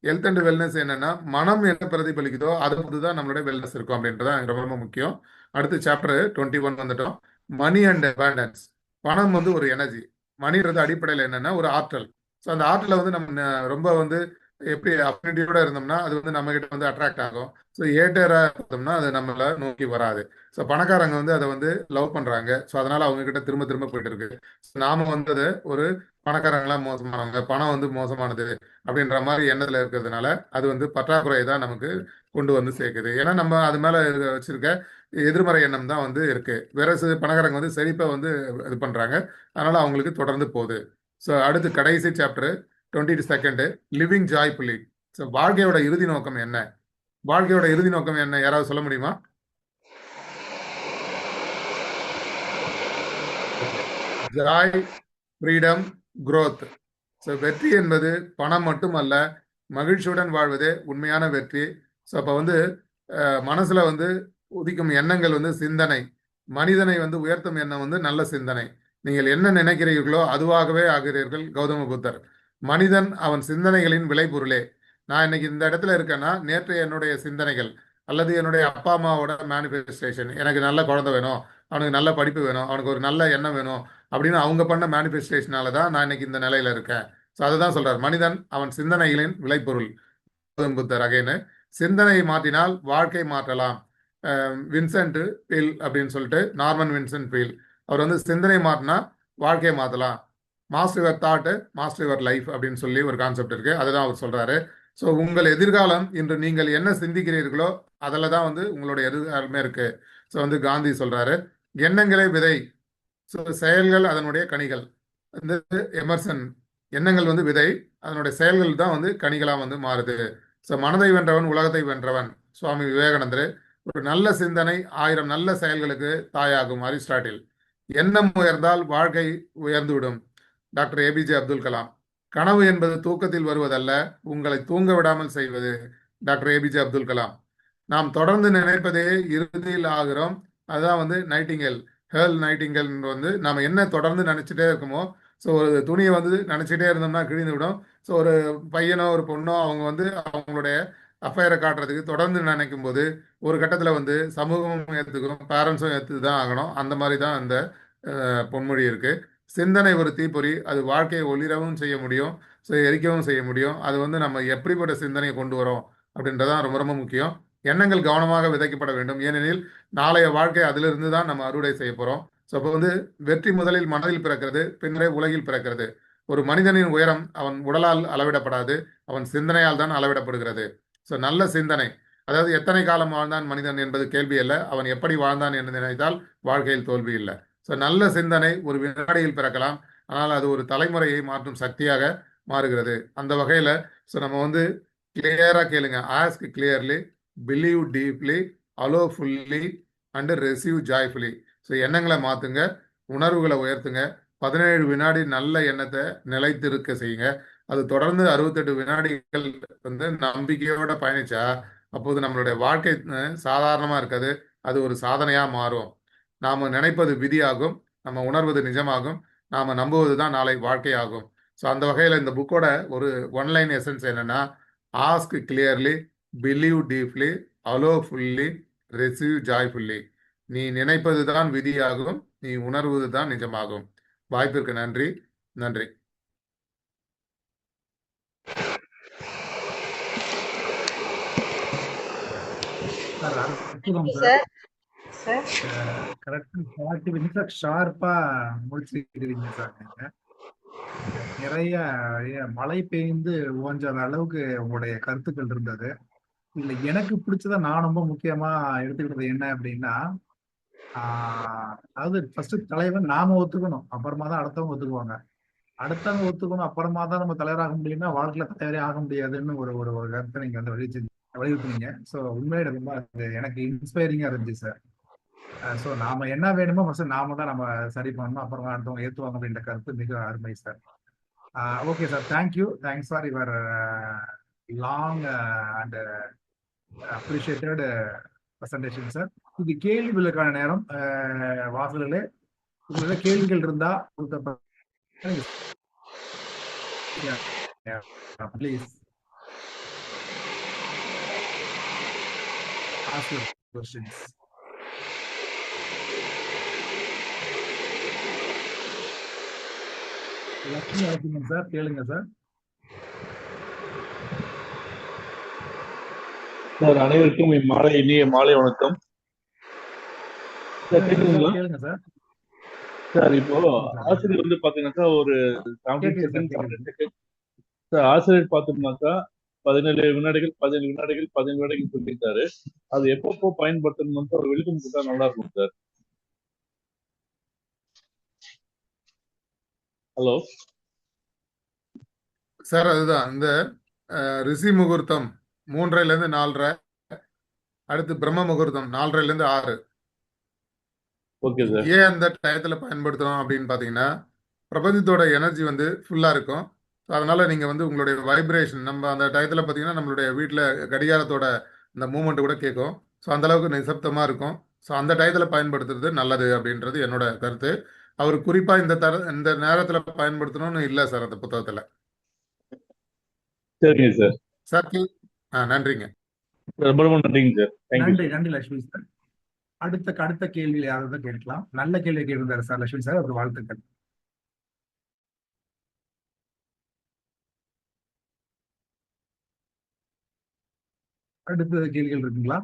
ஹெல்த் அண்ட் வெல்னஸ் என்னன்னா, மனம் என்ன பிரதிபலிக்குதோ அதை பொறுத்து தான் நம்மளுடைய வெல்னஸ் இருக்கும் அப்படின்றதான் ரொம்ப ரொம்ப முக்கியம். அடுத்து சாப்டர் 21 வந்துட்டோம். Money and abundance. பணம் வந்து ஒரு எனர்ஜி. மணின்றது அடிப்படையில் என்னன்னா ஒரு ஆற்றல். ஸோ அந்த ஆற்றலை வந்து நம்ம ரொம்ப வந்து எப்படி அஃபினிட்டியோட இருந்தோம்னா அது வந்து நம்ம கிட்ட வந்து அட்ராக்ட் ஆகும். ஸோ ஏட்டரா இருந்தோம்னா அது நம்மளை நோக்கி வராது. ஸோ பணக்காரங்க வந்து அதை வந்து லவ் பண்றாங்க. ஸோ அதனால அவங்க கிட்ட திரும்ப திரும்ப போயிட்டு இருக்கு. நாம வந்து அதை ஒரு பணக்காரங்களா மோசமானவங்க, பணம் வந்து மோசமானது அப்படின்ற மாதிரி எண்ணத்துல இருக்கிறதுனால அது வந்து பற்றாக்குறையை தான் நமக்கு கொண்டு வந்து சேர்க்குது. ஏன்னா நம்ம அது மேல வச்சிருக்க எதிர்மறை எண்ணம் தான் வந்து இருக்கு. வேற சில பணக்காரங்க வந்து செழிப்பை வந்து இது பண்றாங்க. அதனால அவங்களுக்கு தொடர்ந்து போகுது. ஸோ அடுத்து கடைசி சாப்டர் 22 லிவிங் ஜாய்ஃபுல்லி. ஸோ வாழ்க்கையோட இறுதி நோக்கம் என்ன? வாழ்க்கையோட இறுதி நோக்கம் என்ன? யாராவது சொல்ல முடியுமா? Joy, freedom, growth. ஸோ வெற்றி என்பது பணம் மட்டுமல்ல, மகிழ்ச்சியுடன் வாழ்வதே உண்மையான வெற்றி. ஸோ அப்போ வந்து மனசுல வந்து உதிக்கும் எண்ணங்கள் வந்து சிந்தனை. மனிதனை வந்து உயர்த்தும் எண்ணம் வந்து நல்ல சிந்தனை. நீங்கள் என்ன நினைக்கிறீர்களோ அதுவாகவே ஆகிறீர்கள். கௌதம புத்தர். மனிதன் அவன் சிந்தனைகளின் விளைபொருளே. நான் இன்னைக்கு இந்த இடத்துல இருக்கேன்னா நேற்று என்னுடைய சிந்தனைகள் அல்லது என்னுடைய அப்பா அம்மாவோட மேனிஃபெஸ்டேஷன். எனக்கு நல்ல குழந்தை வேணும், அவனுக்கு நல்ல படிப்பு வேணும், அவனுக்கு ஒரு நல்ல எண்ணம் வேணும் அப்படின்னு அவங்க பண்ண மேனிஃபெஸ்டேஷனால தான் நான் இன்னைக்கு இந்த நிலையில இருக்கேன். ஸோ அதுதான் சொல்றார், மனிதன் அவன் சிந்தனைகளின் விளைபொருள். கௌதம் புத்தர் அகைனு சிந்தனையை மாற்றினால் வாழ்க்கை மாற்றலாம். வின்சென்ட் பீல் அப்படின்னு சொல்லிட்டு, நார்மன் வின்சென்ட் பீல், அவர் வந்து சிந்தனை மாற்றினா வாழ்க்கையை மாற்றலாம். Master your thought, master your life அப்படின்னு சொல்லி ஒரு கான்செப்ட் இருக்கு. அதுதான் அவர் சொல்றாரு. ஸோ உங்கள் எதிர்காலம் இன்று நீங்கள் என்ன சிந்திக்கிறீர்களோ அதில் தான் வந்து உங்களுடைய எதிர்காலமே இருக்கு. ஸோ வந்து காந்தி சொல்றாரு, எண்ணங்களே விதை, ஸோ செயல்கள் அதனுடைய கனிகள். வந்து எமர்சன், எண்ணங்கள் வந்து விதை, அதனுடைய செயல்கள் தான் வந்து கனிகளா வந்து மாறுது. ஸோ மனதை வென்றவன் உலகத்தை வென்றவன். சுவாமி விவேகானந்தர். ஒரு நல்ல சிந்தனை 1000 நல்ல செயல்களுக்கு தாயாகும். அரிஸ்டாட்டில். எண்ணம் உயர்ந்தால் வாழ்க்கை உயர்ந்துவிடும். Doctor APJ Abdul Kalam. கனவு என்பது தூக்கத்தில் வருவதல்ல, உங்களை தூங்க விடாமல் செய்வது. Doctor APJ Abdul Kalam. நாம் தொடர்ந்து நினைப்பதே இறுதியில் ஆகிறோம். அதுதான் வந்து நைட்டிங்கேல், ஹேர்ல் நைட்டிங்கேல் வந்து நாம என்ன தொடர்ந்து நினைச்சிட்டே இருக்குமோ. ஸோ ஒரு துணியை வந்து நினைச்சிட்டே இருந்தோம்னா கிழிந்து விடும். ஸோ ஒரு பையனோ ஒரு பொண்ணோ அவங்க வந்து அவங்களுடைய அஃபைரை காட்டுறதுக்கு தொடர்ந்து நினைக்கும் போது ஒரு கட்டத்தில் வந்து சமூகமும் ஏற்றுக்கும், பேரண்ட்ஸும் ஏற்று தான் ஆகணும். அந்த மாதிரி தான் அந்த பொன்மொழி இருக்கு. சிந்தனை ஒரு தீப்பொறி, அது வாழ்க்கையை ஒளிரவும் செய்ய முடியும், ஸோ எரிக்கவும் செய்ய முடியும். அது வந்து நம்ம எப்படிப்பட்ட சிந்தனையை கொண்டு வரோம் அப்படின்றதான் ரொம்ப ரொம்ப முக்கியம். எண்ணங்கள் கவனமாக விதைக்கப்பட வேண்டும், ஏனெனில் நாளைய வாழ்க்கை அதிலிருந்து தான் நம்ம அறுவடை செய்ய போறோம். ஸோ அப்போ வந்து வெற்றி முதலில் மனதில் பிறக்கிறது, பின்னரே உலகில் பிறக்கிறது. ஒரு மனிதனின் உயரம் அவன் உடலால் அளவிடப்படாது, அவன் சிந்தனையால் தான் அளவிடப்படுகிறது. ஸோ நல்ல சிந்தனை, அதாவது எத்தனை காலம் வாழ்ந்தான் மனிதன் என்பது கேள்வி அல்ல, அவன் எப்படி வாழ்ந்தான் என்று நினைத்தால் வாழ்க்கையில் தோல்வி இல்லை. ஸோ நல்ல சிந்தனை ஒரு வினாடியில் பிறக்கலாம், ஆனால் அது ஒரு தலைமுறையை மாற்றும் சக்தியாக மாறுகிறது. அந்த வகையில ஸோ நம்ம வந்து கிளியரா கேளுங்க. Ask clearly, believe deeply, allow fully and receive joyfully. So எண்ணங்களை மாத்துங்க, உணர்வுகளை உயர்த்துங்க. 17 வினாடி நல்ல எண்ணத்தை நிலைத்திருக்க செய்யுங்க. அது தொடர்ந்து 68 வினாடிகள் வந்து நம்பிக்கையோட பயணிச்சா அப்போது நம்மளுடைய வாழ்க்கை சாதாரணமா இருக்காது, அது ஒரு சாதனையா மாறும். நாம நினைப்பது விதியாகும், நம்ம உணர்வது நிஜமாகும், நாம நம்புவது தான் நாளை வாழ்க்கையாகும். ஸோ அந்த வகையில் இந்த புக்கோட ஒரு ஒன்லைன் எசன்ஸ் என்னன்னா, ask clearly, believe deeply, allow fully, receive joyfully. நீ நினைப்பது தான் விதியாகும், நீ உணர்வது தான் நிஜமாகும். வாய்ப்பிற்கு நன்றி. நன்றி. சார் அற்புதம் சார். சார். சார் கரெக்டா 40 நிமிஷம் ஷார்ப்பா முடிச்சுக்கிறீங்க சார். நீங்க நிறைய மழை பெய்ந்து ஓஞ்சாத அளவுக்கு உங்களுடைய கருத்துக்கள் இருந்தது. இதுல எனக்கு பிடிச்சத நான் ரொம்ப முக்கியமா எடுத்துக்கிட்டது என்ன அப்படின்னா, அதாவது ஃபர்ஸ்ட் தலைவன் நாம ஒத்துக்கணும், அப்புறமா தான் அடுத்தவங்க ஒத்துக்குவாங்க. அடுத்தவங்க ஒத்துக்கணும் அப்புறமா தான் நம்ம தலைவராக முடியும்னா வாழ்க்கையில தலைவரே ஆக முடியாதுன்னு ஒரு ஒரு ஒரு கருத்தை நீங்க வந்து வலியுறுத்தினீங்க. ஸோ உண்மையில ரொம்ப அது எனக்கு இன்ஸ்பைரிங்கா இருந்துச்சு சார். ஸோ நாம என்ன வேணுமோ ஃபர்ஸ்ட் நாம தான் நம்ம சரி பண்ணணும், அப்புறமா அடுத்தவங்க ஏற்றுவாங்க அப்படின்ற கருத்து மிக அருமை sir. Okay sir, thank you. Thanks for your long and appreciated presentation sir. இது கேள்விகளுக்கான நேரம். வாசலில் உங்களோட கேள்விகள் இருந்தா please ask your questions. Lakshmi Narasimhan sir, கேளுங்க சார். சார் அனைவருக்கும் இனிய மாலை வணக்கம் சார். கேக்குதுங்களா கேளுங்க சார். சார்? இப்போ ஆசிரியர் வந்து பாத்தீங்கன்னாக்கா ஒரு 17 செகண்ட் 18 செகண்ட் சார். ஆசிரியர் பார்த்தோம்னாக்கா 17 வினாடிகள் 17 வினாடிகள் 17 வினாடிகள் சொல்லியிருக்காரு. அது எப்பப்போ பயன்படுத்தணும்னு ஒரு விளக்கம் கொடுத்தா நல்லா இருக்கும் சார். ஹலோ சார், அதுதான் இந்த ரிஷி முகூர்த்தம் 3:30 to 4:30, அடுத்து பிரம்ம முகூர்த்தம் 4:30 to 6. Okay sir. ஏன் அந்த டயத்துல பயன்படுத்துறோம் அப்படின்னு பாத்தீங்கன்னா, பிரபஞ்சத்தோட எனர்ஜி வந்து ஃபுல்லா இருக்கும். அதனால நீங்க வந்து உங்களுடைய வைப்ரேஷன் நம்ம அந்த டயத்துல பாத்தீங்கன்னா நம்மளுடைய வீட்டுல கடிகாரத்தோட இந்த மூமெண்ட் கூட கேட்கும். ஸோ அந்த அளவுக்கு நிசப்தமா இருக்கும். ஸோ அந்த டயத்துல பயன்படுத்துறது நல்லது அப்படின்றது என்னோட கருத்து. அவர் குறிப்பா இந்த நேரத்துல பயன்படுத்தணும்னு இல்லை சார் அந்த புத்தகத்துல. சரிங்க சார். சார் நன்றிங்க. ரொம்ப ரொம்ப நன்றிங்க சார். நன்றி நன்றி லட்சுமி சார். அடுத்த கேள்வியில் யாராவது கேட்கலாம். நல்ல கேள்வி கேட்டிருந்தாரு சார் லட்சுமி சார், அவருக்கு வாழ்த்துக்கள். அடுத்த கேள்விகள் இருக்குங்களா?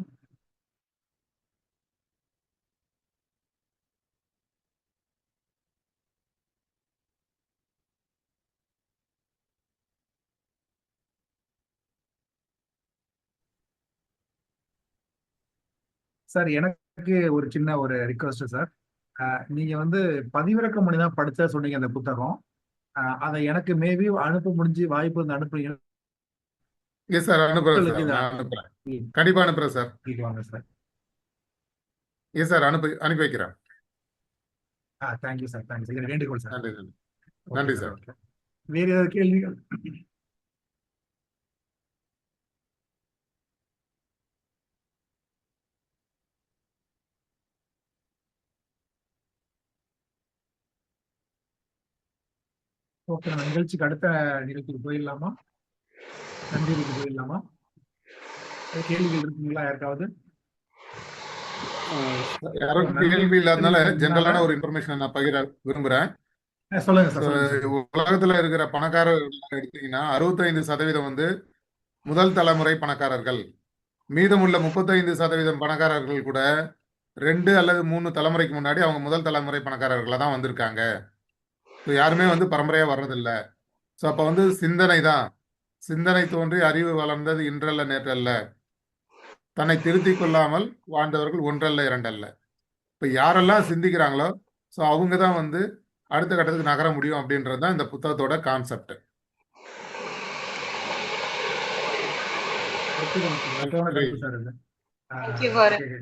சார் எனக்கு ஒரு சின்ன ஒரு ரிக்வஸ்ட் சார். நீங்க வந்து பதிவிறக்கம் பண்ணி தான் படிச்சா சொன்னீங்க அந்த புத்தகம். அதை எனக்கு மேபி அனுப்ப முடிஞ்சு வாய்ப்பு வந்து அனுப்புறீங்க? எஸ் சார், அனுப்புறேன் சார். நான் அனுப்புறேன், கண்டிப்பா அனுப்புறேன் சார். வாங்க சார். எஸ் சார், அனுப்பி வைக்கிறேன். Thank you sir, thank you sir. வேண்டுகோள் சார். நன்றி நன்றி சார். வேற ஏதாவது கேள்விகள்? ஓகே, நம்ம நிகழ்ச்சிக்கு அடுத்த நிகழ்ச்சிக்கு போயிடலாமா? நன்றிக்கு போயிடலாமா? கேள்விகள் இருக்குங்களா யாருக்காவது? யாரும் கேள்வி இல்லாதனால ஜெனரலான ஒரு இன்ஃபர்மேஷன் நான் பகிர விரும்புறேன். சொல்லுங்க சார். உலகத்துல இருக்கிற பணக்காரர்கள் எடுத்தீங்கன்னா 65% வந்து முதல் தலைமுறை பணக்காரர்கள். மீதமுள்ள 35% பணக்காரர்கள் கூட 2 அல்லது 3 தலைமுறைக்கு முன்னாடி அவங்க முதல் தலைமுறை பணக்காரர்களா தான் வந்திருக்காங்க. யாருமே வந்து பரம்பரையா வர்றதில்ல. ஸோ அப்ப வந்து சிந்தனை தான். சிந்தனை தோன்றி அறிவு வளர்ந்தது இன்றல்ல நேற்றல்ல. தன்னை திருத்திக் கொள்ளாமல் வாழ்ந்தவர்கள் ஒன்றல்ல இரண்டல்ல. இப்ப யாரெல்லாம் சிந்திக்கிறாங்களோ ஸோ அவங்க தான் வந்து அடுத்த கட்டத்துக்கு நகர முடியும் அப்படின்றது தான் இந்த புத்தகத்தோட கான்செப்ட்.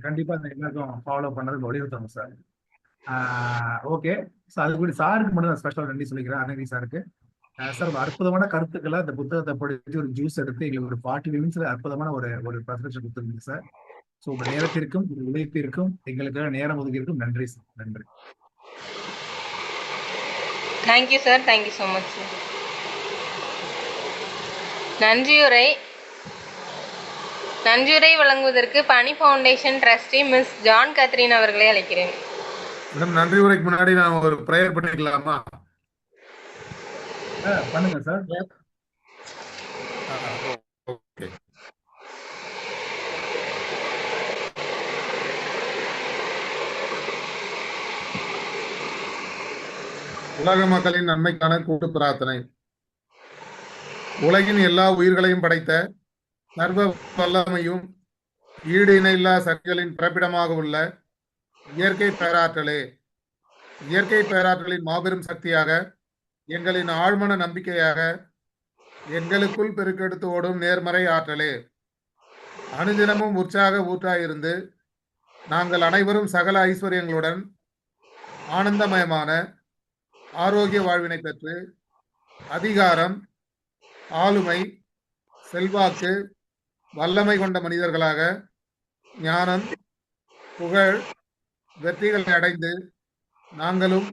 கண்டிப்பா எல்லாருக்கும் ஃபாலோ பண்ணது வலியுறுத்தணும் சார். ஓகே, அதுக்கு சாருக்கு மட்டும் ஸ்பெஷல் நன்றி சொல்லிக்கிறேன். அனந்தி சாருக்கு. சார், ஒரு அற்புதமான கருத்துக்களை இந்த புத்தகத்தை படிச்சு ஒரு ஜூஸ் எடுத்து எங்களுக்கு ஒரு 40 நிமிஷத்துல அற்புதமான ஒரு ப்ரெசன்டேஷன் கொடுத்துருங்க சார். ஸோ உங்க நேரத்திற்கும் உழைப்பிற்கும் எங்களுக்காக நேரம் ஒதுக்கியிருக்கும் நன்றி சார். நன்றி. Thank you sir, thank you so much sir. நன்றியுரை வழங்குவதற்கு Pani foundation trustee miss John Catherine அவர்களை அழைக்கிறேன். மேடம், நன்றி உரைக்கு முன்னாடி நான் ஒரு ப்ரேயர் பண்ணிக்கலாமா? பண்ணுங்க சார். ஓகே. உலக மக்களின் நன்மைக்கான கூட்டு பிரார்த்தனை. உலகின் எல்லா உயிர்களையும் படைத்த சர்வ வல்லமையும் ஈடு இணையில்லா சக்திகளின் பிறப்பிடமாக உள்ள இயற்கை பேராற்றலே, இயற்கை பேராற்றலின் மாபெரும் சக்தியாக, எங்களின் ஆழ்மன நம்பிக்கையாக, எங்களுக்குள் பெருக்கெடுத்து ஓடும் நேர்மறை ஆற்றலே, அனுதினமும் உற்சாக ஊற்றாயிருந்து நாங்கள் அனைவரும் சகல ஐஸ்வர்யங்களுடன் ஆனந்தமயமான ஆரோக்கிய வாழ்வினை பெற்று அதிகாரம், ஆளுமை, செல்வாக்கு, வல்லமை கொண்ட மனிதர்களாக ஞானம், புகழ், வெற்றிகளை அடைந்து நாங்களும்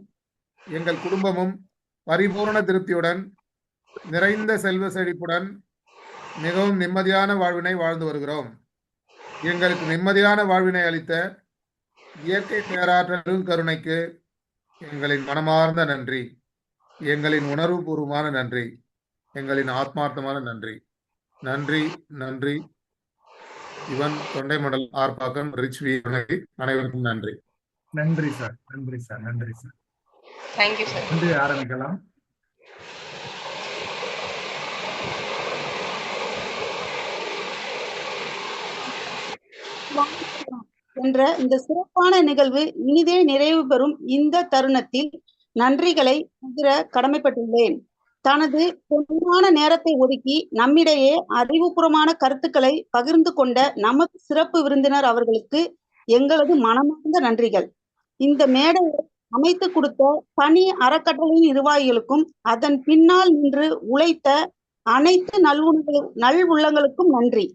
எங்கள் குடும்பமும் பரிபூர்ண திருப்தியுடன் நிறைந்த செல்வ செழிப்புடன் மிகவும் நிம்மதியான வாழ்வினை வாழ்ந்து வருகிறோம். எங்களுக்கு நிம்மதியான வாழ்வினை அளித்த இயற்கை பேராற்றல் கருணைக்கு எங்களின் மனமார்ந்த நன்றி. எங்களின் உணர்வுபூர்வமான நன்றி, எங்களின் ஆத்மார்த்தமான நன்றி. நன்றி, நன்றி. இவன் தொண்டைமண்டல் ஆர்ப்பாக்கம் ரிச் வி அனைவருக்கும் நன்றி. நன்றி சார், நன்றி சார், நன்றி சார். Thank you sir. நன்றி, ஆரம்பிக்கலாம். என்ற இந்த சிறப்பான நிகழ்வு இனிதே நிறைவு பெறும் இந்த தருணத்தில் நன்றிகளை பகிர கடமைப்பட்டுள்ளேன். தனது பொன்னான நேரத்தை ஒதுக்கி நம்மிடையே அறிவுபூர்வமான கருத்துக்களை பகிர்ந்து கொண்ட நமது சிறப்பு விருந்தினர் அவர்களுக்கு எங்களது மனமார்ந்த நன்றிகள். இந்த மேடையை அமைத்து கொடுத்த பணி அறக்கட்டளையின் நிர்வாகிகளுக்கும் அதன் பின்னால் நின்று உழைத்த அனைத்து நல்வுள்ளங்களுக்கும் நன்றி.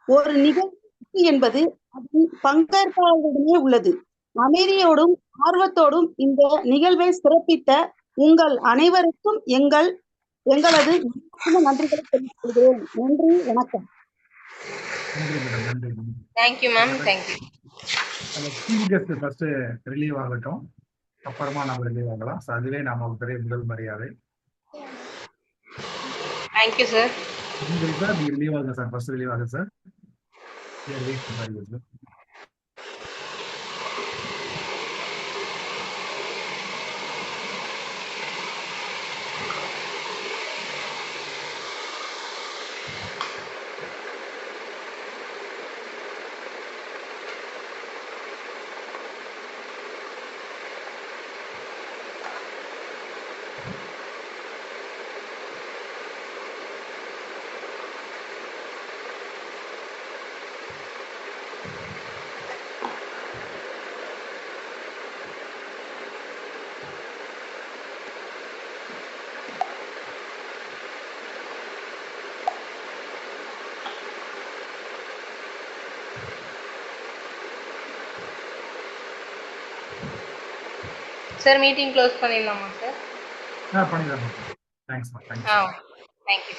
ஒரு நிகழ்வு என்பது அதன் பங்கேற்பாளர்களிடமே உள்ளது. அமைதியோடும் ஆர்வத்தோடும் இந்த நிகழ்வை சிறப்பித்த உங்கள் அனைவருக்கும் எங்களது நன்றிகளை தெரிவித்துக் கொள்கிறேன். நன்றி, வணக்கம். நன்றி மேடம், நன்றி. Thank you ma'am. Thank you. Chief guest first relieve ஆகட்டும், அப்புறமா நம்ம ரிலீவ் ஆகலாம். அதுவே நாம பெரிய முதல் மரியாதை. Thank you sir. சார் நீங்க ரிலீவ் ஆகுங்க சார், ஃபர்ஸ்ட் ரிலீவ் ஆகுங்க சார். வெயிட் பண்ணுங்க சார். சார் மீட்டிங் க்ளோஸ் பண்ணிடலாமா சார்? பண்ணிடலாம். தேங்க்ஸ். தேங்க்யூ.